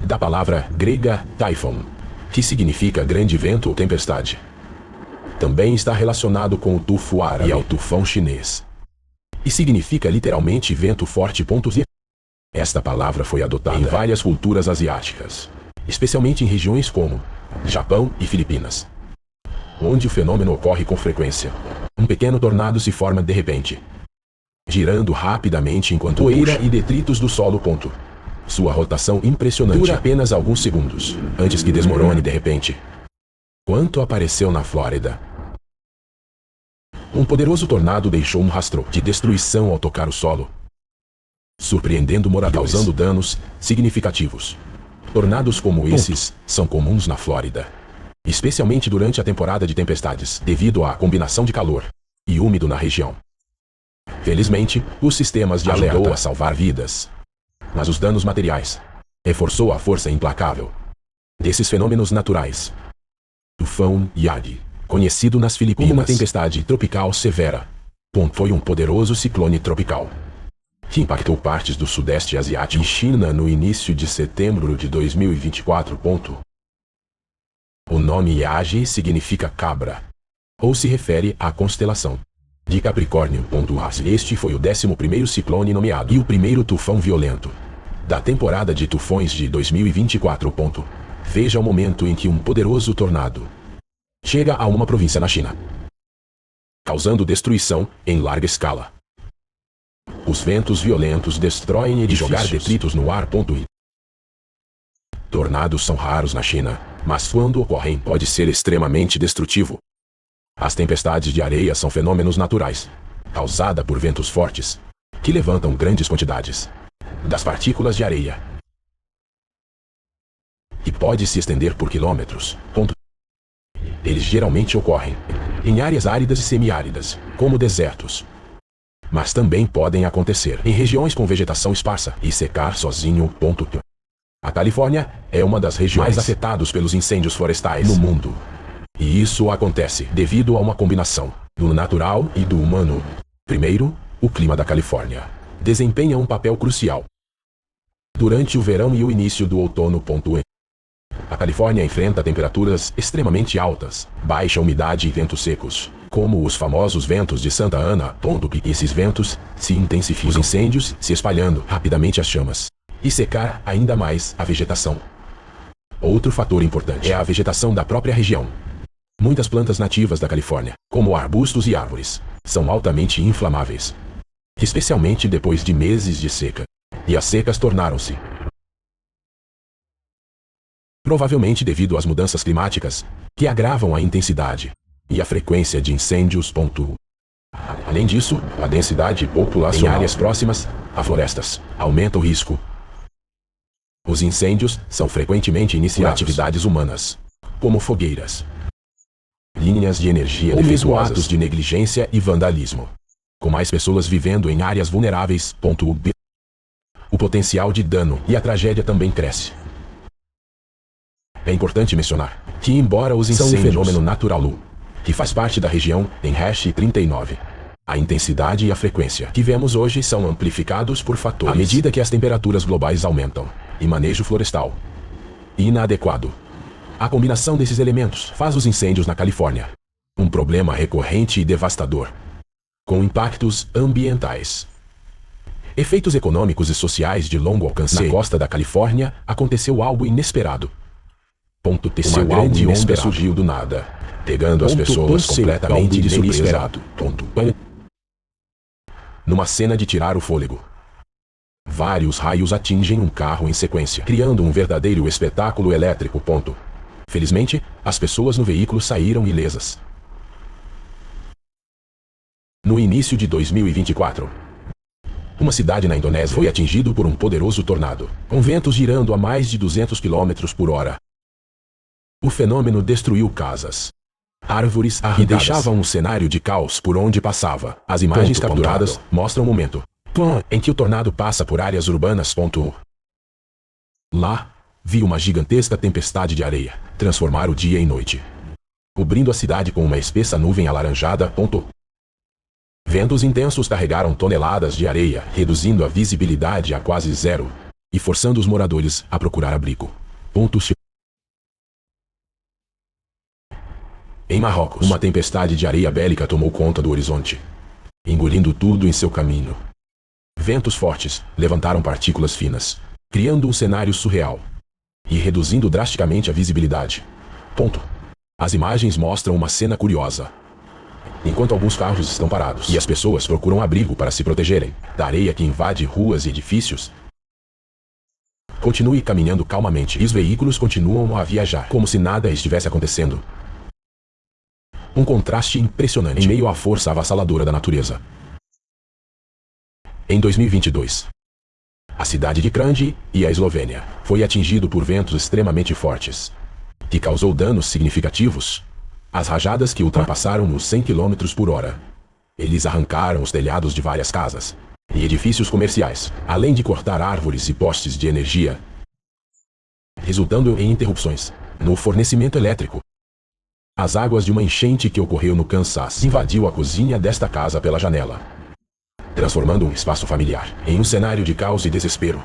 da palavra grega typhon, que significa grande vento ou tempestade. Também está relacionado com o tufo árabe e ao tufão chinês, e significa literalmente vento forte. Esta palavra foi adotada em várias culturas asiáticas, especialmente em regiões como Japão e Filipinas, onde o fenômeno ocorre com frequência. Um pequeno tornado se forma de repente, girando rapidamente enquanto poeira e detritos do solo. Sua rotação impressionante dura apenas alguns segundos, antes que desmorone de repente. Quando apareceu na Flórida, um poderoso tornado deixou um rastro de destruição ao tocar o solo, surpreendendo moradores, causando danos significativos. Tornados como esses são comuns na Flórida, especialmente durante a temporada de tempestades, devido à combinação de calor e úmido na região. Felizmente, os sistemas de alerta ajudou a salvar vidas, mas os danos materiais reforçou a força implacável desses fenômenos naturais. Tufão Yagi, conhecido nas Filipinas como uma tempestade tropical severa, foi um poderoso ciclone tropical que impactou partes do Sudeste Asiático e China no início de setembro de 2024. O nome Yagi significa cabra, ou se refere à constelação de Capricórnio. Este foi o 11º ciclone nomeado e o primeiro tufão violento da temporada de tufões de 2024. Veja o momento em que um poderoso tornado chega a uma província na China, causando destruição em larga escala. Os ventos violentos destroem edifícios e jogar detritos no ar. Tornados são raros na China, mas quando ocorrem pode ser extremamente destrutivo. As tempestades de areia são fenômenos naturais, causadas por ventos fortes, que levantam grandes quantidades das partículas de areia e pode se estender por quilômetros. Eles geralmente ocorrem em áreas áridas e semiáridas, como desertos, mas também podem acontecer em regiões com vegetação esparsa e secar sozinho. A Califórnia é uma das regiões mais afetadas pelos incêndios florestais no mundo. E isso acontece devido a uma combinação do natural e do humano. Primeiro, o clima da Califórnia desempenha um papel crucial durante o verão e o início do outono. A Califórnia enfrenta temperaturas extremamente altas, baixa umidade e ventos secos, como os famosos ventos de Santa Ana. Esses ventos se intensificam, os incêndios se espalhando rapidamente as chamas e secar ainda mais a vegetação. Outro fator importante é a vegetação da própria região. Muitas plantas nativas da Califórnia, como arbustos e árvores, são altamente inflamáveis, especialmente depois de meses de seca. e as secas tornaram-se. Provavelmente devido às mudanças climáticas, que agravam a intensidade e a frequência de incêndios. Além disso, a densidade populacional em áreas próximas a florestas aumenta o risco. Os incêndios são frequentemente iniciados por atividades humanas, como fogueiras, linhas de energia ou mesmo atos de negligência e vandalismo. Com mais pessoas vivendo em áreas vulneráveis. O potencial de dano e a tragédia também cresce. É importante mencionar que, embora os incêndios são um fenômeno natural que faz parte da região em #39, a intensidade e a frequência que vemos hoje são amplificados por fatores à medida que as temperaturas globais aumentam e manejo florestal inadequado. A combinação desses elementos faz os incêndios na Califórnia um problema recorrente e devastador, com impactos ambientais, efeitos econômicos e sociais de longo alcance. Na costa da Califórnia aconteceu algo inesperado. Uma grande onda surgiu do nada, pegando as pessoas completamente de surpresa. Numa cena de tirar o fôlego, vários raios atingem um carro em sequência, criando um verdadeiro espetáculo elétrico. Felizmente, as pessoas no veículo saíram ilesas. No início de 2024, uma cidade na Indonésia foi atingida por um poderoso tornado, com ventos girando a mais de 200 km/h. O fenômeno destruiu casas, árvores e deixava um cenário de caos por onde passava. As imagens capturadas mostram o momento em que o tornado passa por áreas urbanas. Lá, vi uma gigantesca tempestade de areia transformar o dia em noite, cobrindo a cidade com uma espessa nuvem alaranjada. Ventos intensos carregaram toneladas de areia, reduzindo a visibilidade a quase zero e forçando os moradores a procurar abrigo. Em Marrocos, uma tempestade de areia bélica tomou conta do horizonte, engolindo tudo em seu caminho. Ventos fortes levantaram partículas finas, criando um cenário surreal e reduzindo drasticamente a visibilidade. As imagens mostram uma cena curiosa. Enquanto alguns carros estão parados e as pessoas procuram abrigo para se protegerem da areia que invade ruas e edifícios, continue caminhando calmamente e os veículos continuam a viajar como se nada estivesse acontecendo. Um contraste impressionante em meio à força avassaladora da natureza. Em 2022, a cidade de Kranj, e a Eslovênia, foi atingido por ventos extremamente fortes, que causou danos significativos. As rajadas que ultrapassaram os 100 km/h. Eles arrancaram os telhados de várias casas e edifícios comerciais, além de cortar árvores e postes de energia, resultando em interrupções no fornecimento elétrico. As águas de uma enchente que ocorreu no Kansas invadiu a cozinha desta casa pela janela, transformando um espaço familiar em um cenário de caos e desespero.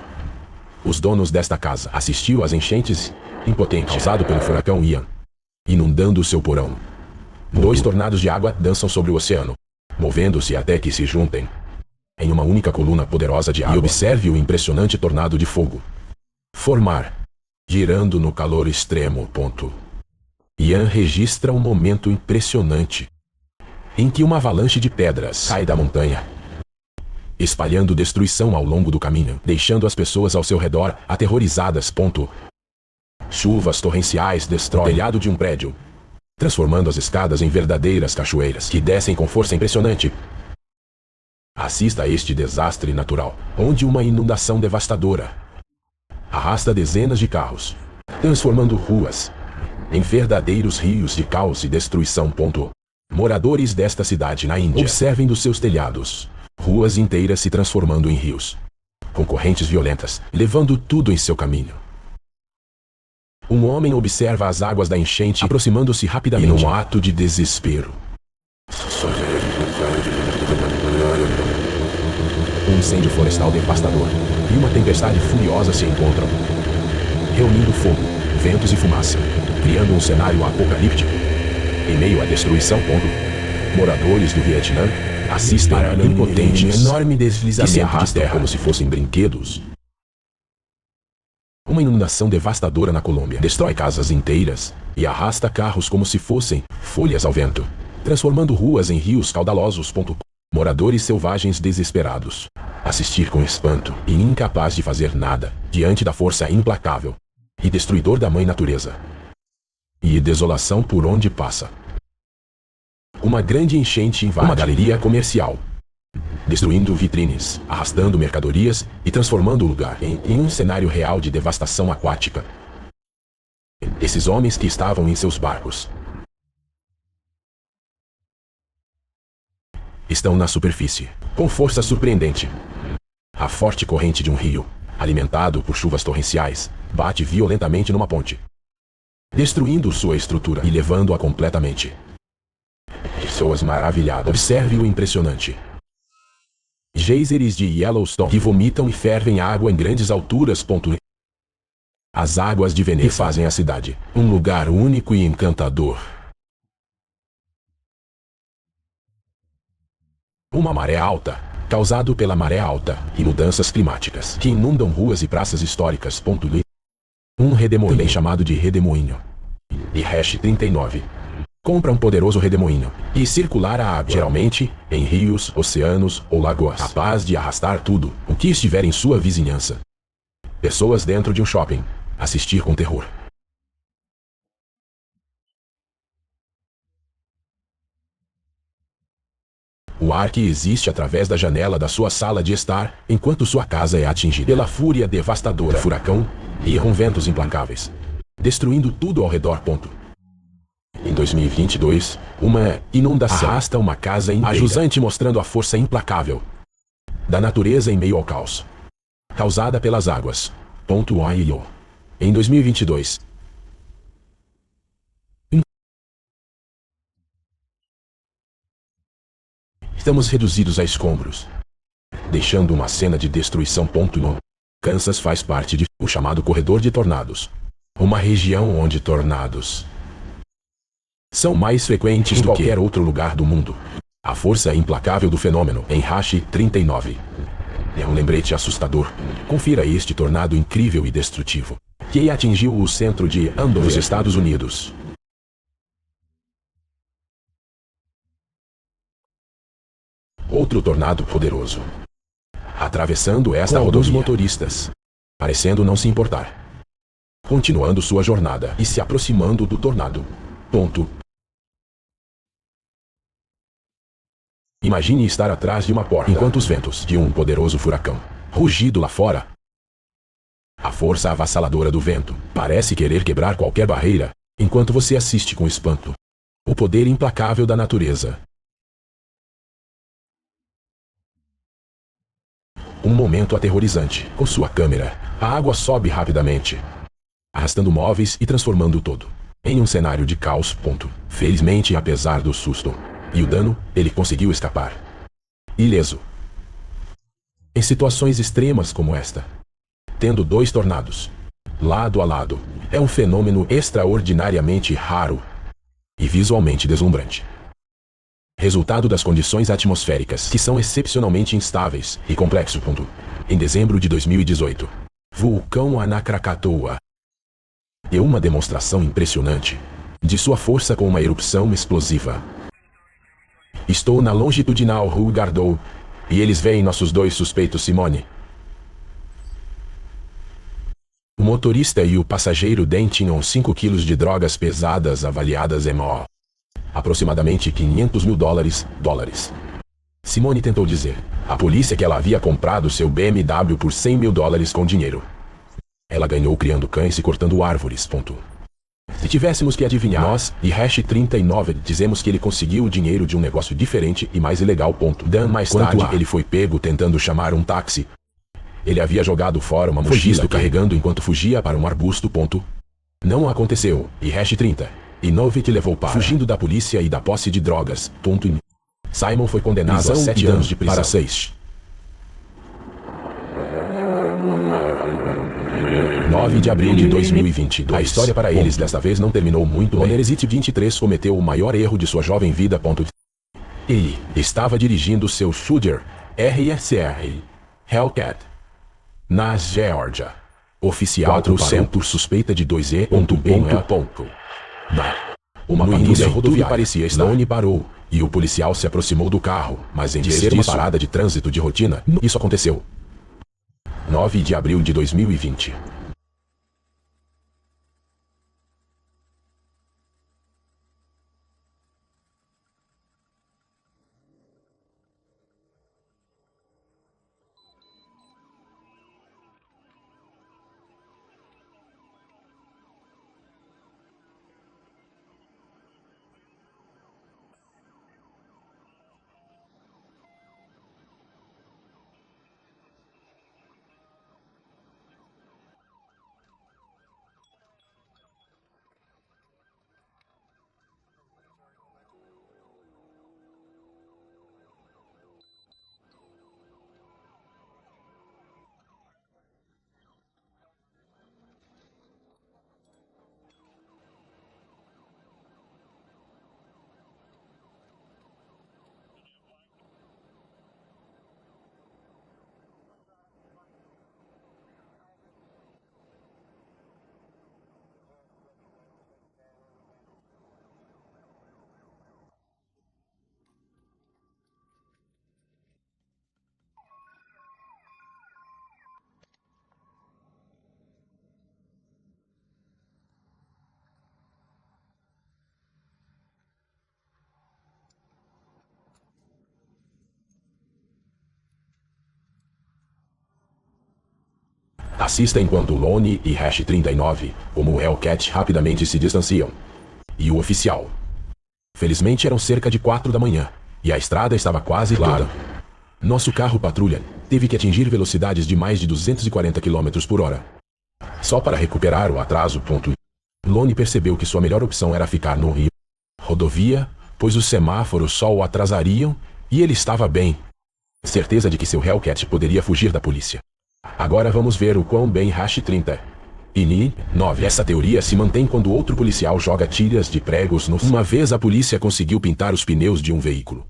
Os donos desta casa assistiu às enchentes impotentes causado pelo furacão Ian, inundando seu porão. 2 tornados de água dançam sobre o oceano, movendo-se até que se juntem em uma única coluna poderosa de água. E observe o impressionante tornado de fogo formar, girando no calor extremo. Ian registra um momento impressionante em que uma avalanche de pedras cai da montanha, espalhando destruição ao longo do caminho, deixando as pessoas ao seu redor aterrorizadas. Chuvas torrenciais destroem o telhado de um prédio, transformando as escadas em verdadeiras cachoeiras que descem com força impressionante. Assista a este desastre natural, onde uma inundação devastadora arrasta dezenas de carros, transformando ruas em verdadeiros rios de caos e destruição. Moradores desta cidade na Índia observem dos seus telhados ruas inteiras se transformando em rios, com correntes violentas, levando tudo em seu caminho. Um homem observa as águas da enchente aproximando-se rapidamente em um ato de desespero. Um incêndio florestal devastador e uma tempestade furiosa se encontram, reunindo fogo, ventos e fumaça, criando um cenário apocalíptico. Em meio à destruição, moradores do Vietnã assistem impotentes enorme deslizamento que se arrastam de terra como se fossem brinquedos. Uma inundação devastadora na Colômbia destrói casas inteiras e arrasta carros como se fossem folhas ao vento, transformando ruas em rios caudalosos. Moradores selvagens desesperados. Assistir com espanto e incapaz de fazer nada diante da força implacável e destruidor da mãe natureza. E desolação por onde passa. Uma grande enchente invade uma galeria comercial, destruindo vitrines, arrastando mercadorias e transformando o lugar em um cenário real de devastação aquática. Esses homens que estavam em seus barcos estão na superfície, com força surpreendente. A forte corrente de um rio, alimentado por chuvas torrenciais, bate violentamente numa ponte, destruindo sua estrutura e levando-a completamente. Pessoas maravilhadas. Observe o impressionante. Geysers de Yellowstone que vomitam e fervem água em grandes alturas. As águas de Veneza fazem a cidade um lugar único e encantador. Uma maré alta, causado pela maré alta e mudanças climáticas que inundam ruas e praças históricas. Um redemoinho, também chamado de redemoinho, e hash 39. Compra um poderoso redemoinho e circular a água, geralmente em rios, oceanos ou lagoas, capaz de arrastar tudo o que estiver em sua vizinhança. Pessoas dentro de um shopping, assistir com terror. O ar que existe através da janela da sua sala de estar, enquanto sua casa é atingida pela fúria devastadora, furacão e ventos implacáveis, destruindo tudo ao redor. Em 2022, uma inundação arrasta uma casa inteira, ajusante, mostrando a força implacável da natureza em meio ao caos, causada pelas águas. Em 2022, estamos reduzidos a escombros, deixando uma cena de destruição. Kansas faz parte de o chamado corredor de tornados, uma região onde tornados são mais frequentes do que qualquer outro lugar do mundo. A força implacável do fenômeno em hash 39 é um lembrete assustador. Confira este tornado incrível e destrutivo que atingiu o centro de Andover, nos Estados Unidos. Outro tornado poderoso, atravessando esta rodovia, dos motoristas, parecendo não se importar, continuando sua jornada e se aproximando do tornado. Imagine estar atrás de uma porta enquanto os ventos de um poderoso furacão rugido lá fora. A força avassaladora do vento parece querer quebrar qualquer barreira, enquanto você assiste com espanto o poder implacável da natureza. Um momento aterrorizante. Com sua câmera, a água sobe rapidamente, arrastando móveis e transformando todo em um cenário de caos. Felizmente, apesar do susto e o dano, ele conseguiu escapar ileso. Em situações extremas como esta, tendo dois tornados lado a lado, é um fenômeno extraordinariamente raro e visualmente deslumbrante. Resultado das condições atmosféricas que são excepcionalmente instáveis e complexo. Em dezembro de 2018, vulcão Anakrakatoa deu uma demonstração impressionante de sua força com uma erupção explosiva. Estou na longitudinal Rue Gardot e eles veem nossos dois suspeitos. Simone, o motorista, e o passageiro Dan tinham 5 quilos de drogas pesadas avaliadas em aproximadamente $500 mil. Simone tentou dizer à polícia que ela havia comprado seu BMW por $100 mil com dinheiro. Ela ganhou criando cães e cortando árvores. Se tivéssemos que adivinhar, nós e hash 39 dizemos que ele conseguiu o dinheiro de um negócio diferente e mais ilegal. Dan, mais tarde, ele foi pego tentando chamar um táxi. Ele havia jogado fora uma mochila carregando enquanto fugia para um arbusto. Não aconteceu, e hash 30 e Novik levou para fugindo da polícia e da posse de drogas. Simon foi condenado a 7 anos de prisão. Para 6. 9 de abril de 2022. A história para eles desta vez não terminou muito bem. Onerizit 23 cometeu o maior erro de sua jovem vida. Ele estava dirigindo seu Shooter RSR Hellcat na Geórgia. Oficial trouxeram por suspeita de 2E. Uma patrulha rodoviária parecia estar. Lone parou E o policial se aproximou do carro, mas em vez de ser uma parada de trânsito de rotina, isso aconteceu. 9 de abril de 2020. Assista enquanto Lone e Hash 39, como o Hellcat, rapidamente se distanciam. E o oficial. Felizmente eram cerca de 4 da manhã, e a estrada estava quase clara. Nosso carro patrulha teve que atingir velocidades de mais de 240 km por hora. Só para recuperar o atraso. Lone percebeu que sua melhor opção era ficar no rio. Rodovia, pois os semáforos só o atrasariam, e ele estava bem. Certeza de que seu Hellcat poderia fugir da polícia. Agora vamos ver o quão bem Hash 30. E 9. Essa teoria se mantém quando outro policial joga tiras de pregos no... Uma vez a polícia conseguiu pintar os pneus de um veículo.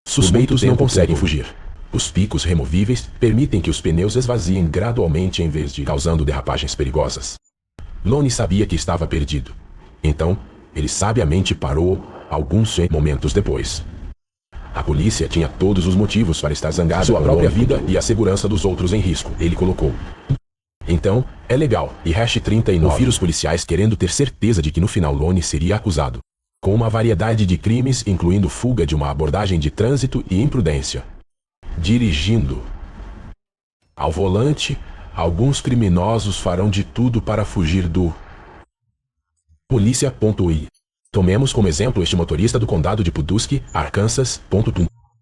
Suspeitos não conseguem fugir. Os picos removíveis permitem que os pneus esvaziem gradualmente em vez de causando derrapagens perigosas. Lone sabia que estava perdido. Então, ele sabiamente parou alguns momentos depois. A polícia tinha todos os motivos para estar zangada. Sua própria vida e a segurança dos outros em risco, ele colocou. Então, é legal, e Hash 39 ouvir os policiais querendo ter certeza de que no final Lone seria acusado. Com uma variedade de crimes, incluindo fuga de uma abordagem de trânsito e imprudência. Dirigindo. Ao volante, alguns criminosos farão de tudo para fugir do... Polícia.i. Tomemos como exemplo este motorista do condado de Pudusky, Arkansas.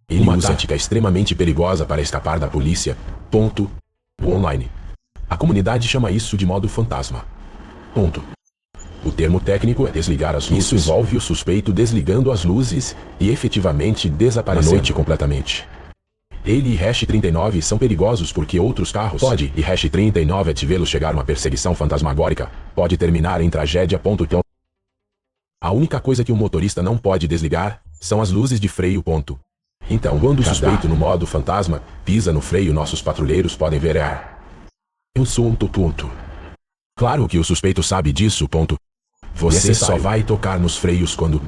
Ele usa tática extremamente perigosa para escapar da polícia. Online. A comunidade chama isso de modo fantasma. O termo técnico é desligar as luzes. Isso envolve o suspeito desligando as luzes e efetivamente desaparecendo à noite completamente. Ele e Hash 39 são perigosos porque outros carros e Hash 39 te vê-los chegar uma perseguição fantasmagórica pode terminar em tragédia. A única coisa que um motorista não pode desligar são as luzes de freio. Então, quando o suspeito no modo fantasma pisa no freio, nossos patrulheiros podem ver eu sou Claro que o suspeito sabe disso. Você só vai tocar nos freios quando...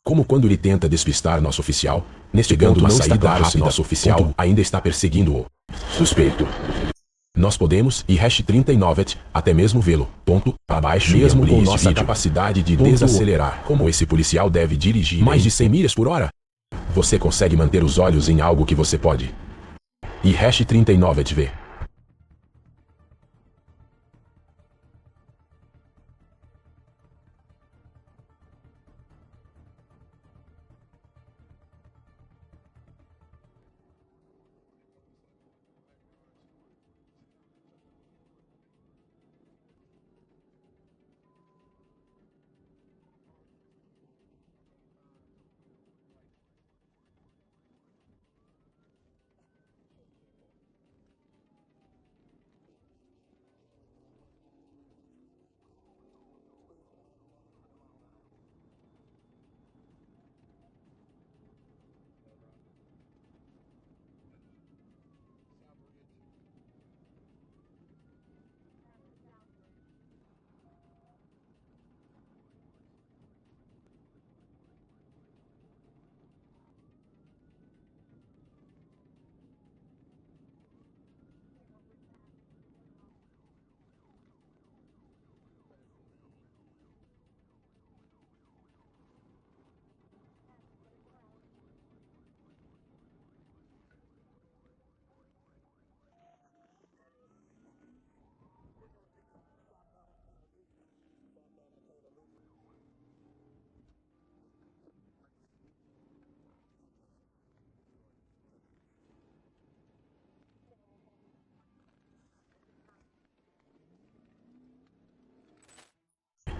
Como quando ele tenta despistar nosso oficial, chegando na saída rápida, nosso oficial ainda está perseguindo o suspeito. Nós podemos, e Hash 39, até mesmo vê-lo, abaixo mesmo com nossa capacidade de desacelerar. Como esse policial deve dirigir mais de 100 milhas por hora? Você consegue manter os olhos em algo que você pode. E Hash 39 vê.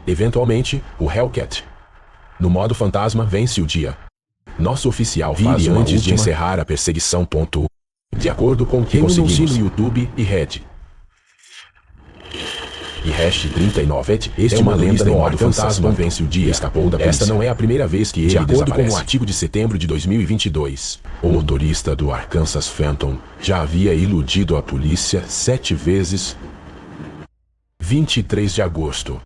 Eventualmente, o Hellcat, no modo fantasma, vence o dia. Nosso oficial faz uma antes de encerrar a perseguição. De acordo com o que conseguimos no YouTube e Red. E hash 39, este é uma lenda no modo fantasma vence o dia. Escapou da polícia. Esta não é a primeira vez que ele desaparece. De acordo com o artigo de setembro de 2022, o motorista do Arkansas Phantom já havia iludido a polícia 7 vezes. 23 de agosto.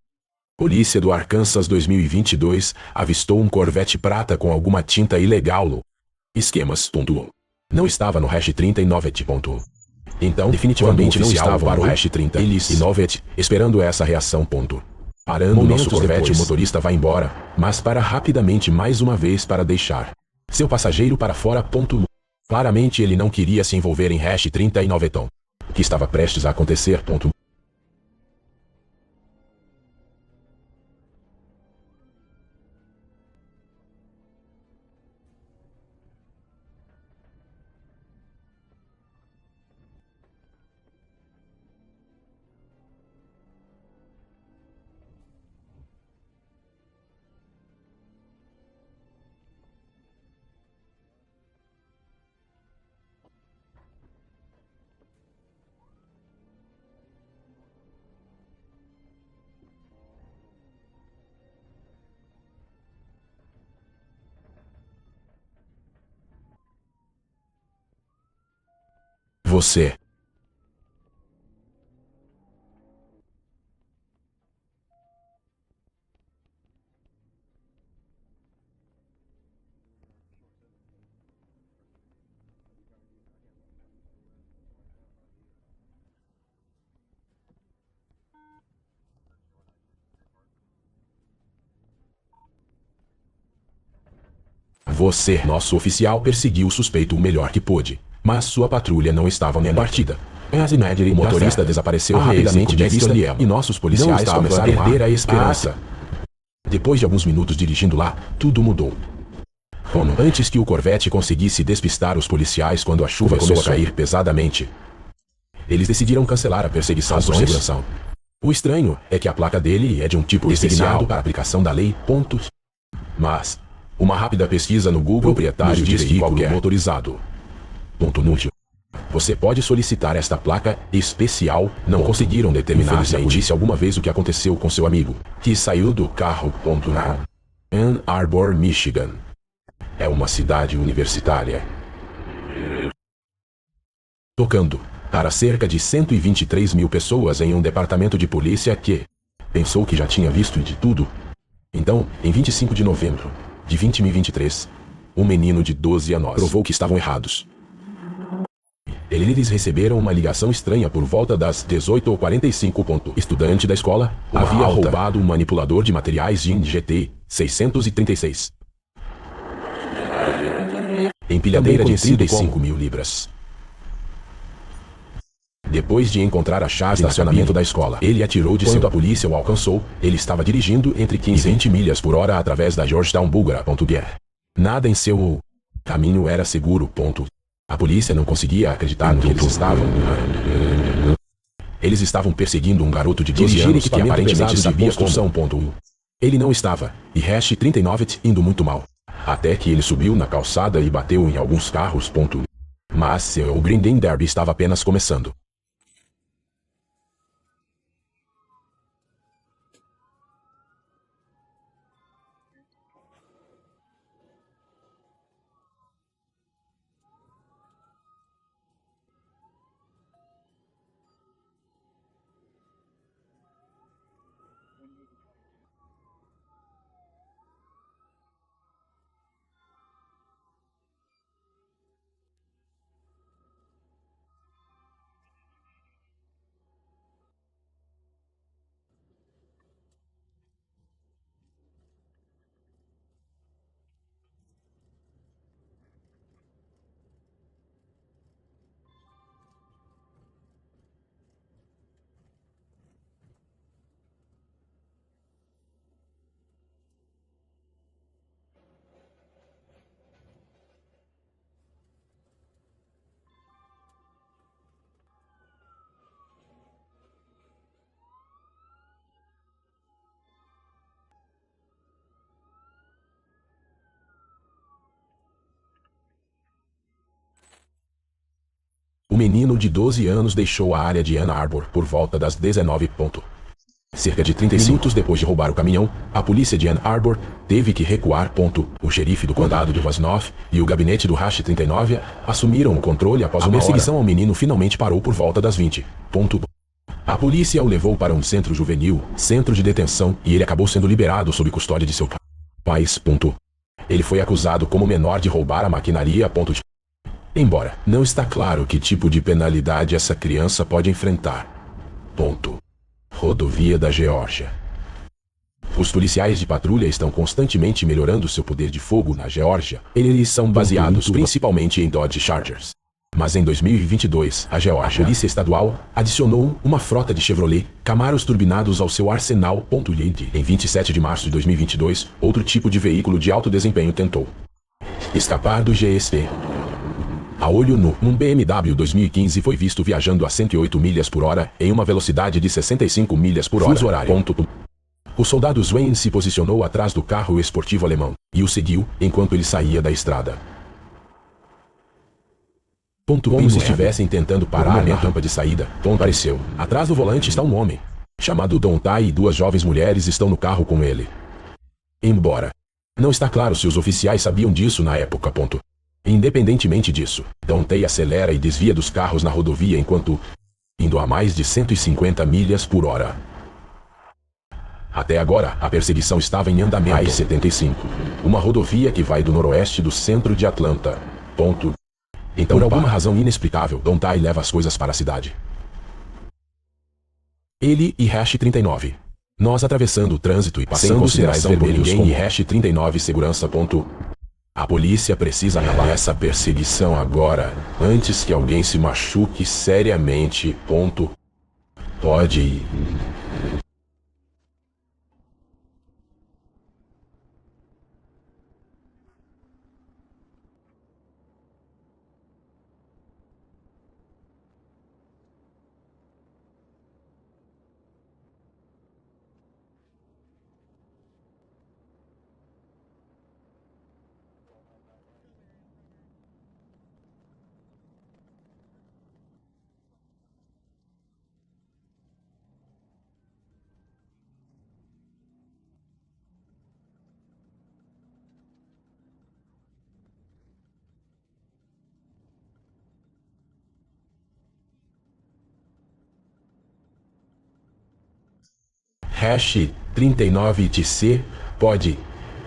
Polícia do Arkansas 2022 avistou um Corvette prata com alguma tinta ilegal no esquemas. Não estava no hash 39. Então, definitivamente não estava para o hash 39, esperando essa reação. Parando nosso Corvette, o motorista vai embora, mas para rapidamente mais uma vez para deixar seu passageiro para fora. Claramente ele não queria se envolver em hash 39. O que estava prestes a acontecer. Você. Você, nosso oficial, perseguiu o suspeito o melhor que pôde, mas sua patrulha não estava nem partida. O motorista desapareceu rapidamente de vista e nossos policiais começaram a perder a esperança. Depois de alguns minutos dirigindo lá, tudo mudou. Antes que o Corvette conseguisse despistar os policiais quando a chuva começou a cair pesadamente, eles decidiram cancelar a perseguição por segurança. O estranho é que a placa dele é de um tipo especial para a aplicação da lei. Mas uma rápida pesquisa no Google proprietário de veículo motorizado. Nútil. Você pode solicitar esta placa especial. Não conseguiram determinar se a disse alguma vez o que aconteceu com seu amigo, que saiu do carro. Ann Arbor, Michigan. É uma cidade universitária. Tocando para cerca de 123 mil pessoas em um departamento de polícia que pensou que já tinha visto de tudo. Então, em 25 de novembro de 2023, um menino de 12 anos provou que estavam errados. Eles receberam uma ligação estranha por volta das 18h45. Estudante da escola havia roubado um manipulador de materiais de GT 636. Empilhadeira de 35 mil libras. Depois de encontrar a chave no estacionamento da escola, ele atirou de quando a polícia o alcançou. Ele estava dirigindo entre 15 e 20 milhas por hora através da Georgetown Bulgara. Nada em seu caminho era seguro. A polícia não conseguia acreditar no que eles estavam. Eles estavam perseguindo um garoto de 12 anos que aparentemente sabia construção. Ele não estava, e hash 39 indo muito mal. Até que ele subiu na calçada e bateu em alguns carros. Mas o Green Day Derby estava apenas começando. O menino de 12 anos deixou a área de Ann Arbor por volta das 19. Cerca de 35 minutos depois de roubar o caminhão, a polícia de Ann Arbor teve que recuar. O xerife do condado de Wasnoff e o gabinete do Hash 39 assumiram o controle após uma perseguição ao menino finalmente parou por volta das 20. A polícia o levou para um centro juvenil, centro de detenção, e ele acabou sendo liberado sob custódia de seu pai. Ele foi acusado como menor de roubar a maquinaria. Embora não está claro que tipo de penalidade essa criança pode enfrentar. Rodovia da Geórgia. Os policiais de patrulha estão constantemente melhorando seu poder de fogo na Geórgia. Eles são baseados principalmente em Dodge Chargers. Mas em 2022, a Polícia Estadual adicionou uma frota de Chevrolet Camaros turbinados ao seu arsenal. Em 27 de março de 2022, outro tipo de veículo de alto desempenho tentou escapar do GSP. A olho nu, um BMW 2015 foi visto viajando a 108 milhas por hora em uma velocidade de 65 milhas por hora. Fuso horário. O soldado Swain se posicionou atrás do carro esportivo alemão e o seguiu enquanto ele saía da estrada. Como se estivessem tentando parar na rampa de saída, apareceu. Atrás do volante está um homem chamado Don Tai e duas jovens mulheres estão no carro com ele. Embora não está claro se os oficiais sabiam disso na época. Independentemente disso, Don Tai acelera e desvia dos carros na rodovia enquanto indo a mais de 150 milhas por hora. Até agora, a perseguição estava em andamento. I-75, uma rodovia que vai do noroeste do centro de Atlanta. Então, por alguma razão inexplicável, Don Tai leva as coisas para a cidade. Ele e Hash 39. Nós atravessando o trânsito e passando os sinais vermelhos com e Hash 39 segurança. A polícia precisa acabar essa perseguição agora, antes que alguém se machuque seriamente. Pode ir. Hash 39 TC pode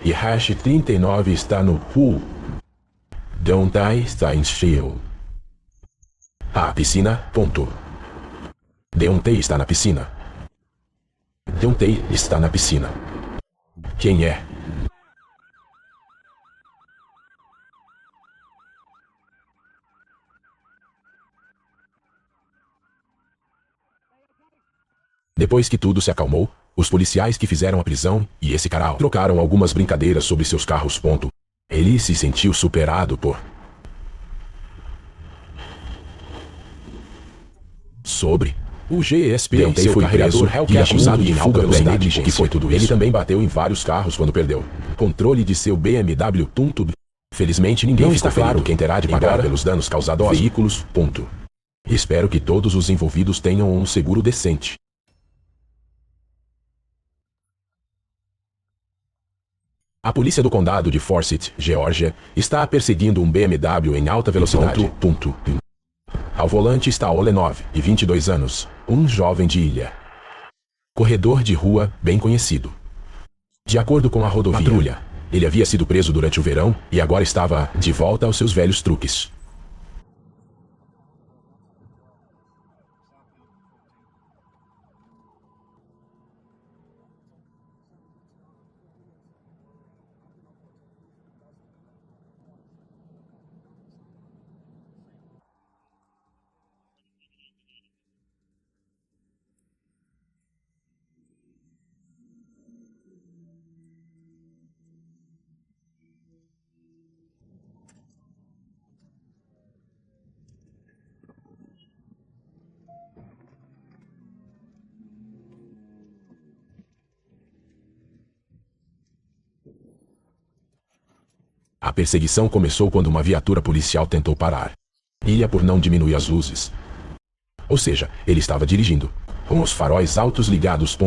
e Hash 39 está no pool. Don Tai está em Shield. A piscina. Deontay está na piscina. Deontay está na piscina. Quem é? Depois que tudo se acalmou, os policiais que fizeram a prisão e esse cara trocaram algumas brincadeiras sobre seus carros. Ele se sentiu superado por o GSP. Deontay foi preso e acusado de fuga pela negligência. Que foi tudo isso? Ele também bateu em vários carros quando perdeu controle de seu BMW. Felizmente ninguém está claro quem terá de pagar pelos danos causados aos veículos. Espero que todos os envolvidos tenham um seguro decente. A polícia do condado de Forsyth, Geórgia, está perseguindo um BMW em alta velocidade. Ao volante está Olenov, de 22 anos, um jovem de ilha. Corredor de rua bem conhecido. De acordo com a rodovia, patrulha, ele havia sido preso durante o verão e agora estava de volta aos seus velhos truques. A perseguição começou quando uma viatura policial tentou parar Ilha por não diminuir as luzes. Ou seja, ele estava dirigindo, com os faróis altos ligados.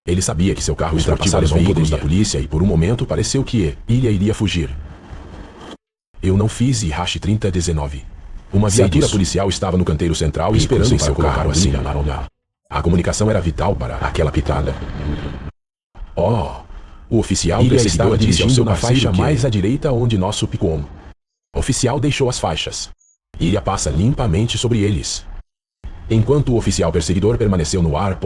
Ele sabia que seu carro ultrapassaria os veículos da polícia e por um momento pareceu que Ilha iria fugir. Eu não fiz Hash 3019. Uma viatura policial estava no canteiro central esperando para colocar assim. A comunicação era vital para aquela pitada. Oh! O oficial estava dirigindo na faixa mais à direita onde nosso Picom. O oficial deixou as faixas. Ilha passa limpamente sobre eles. Enquanto o oficial perseguidor permaneceu no ar.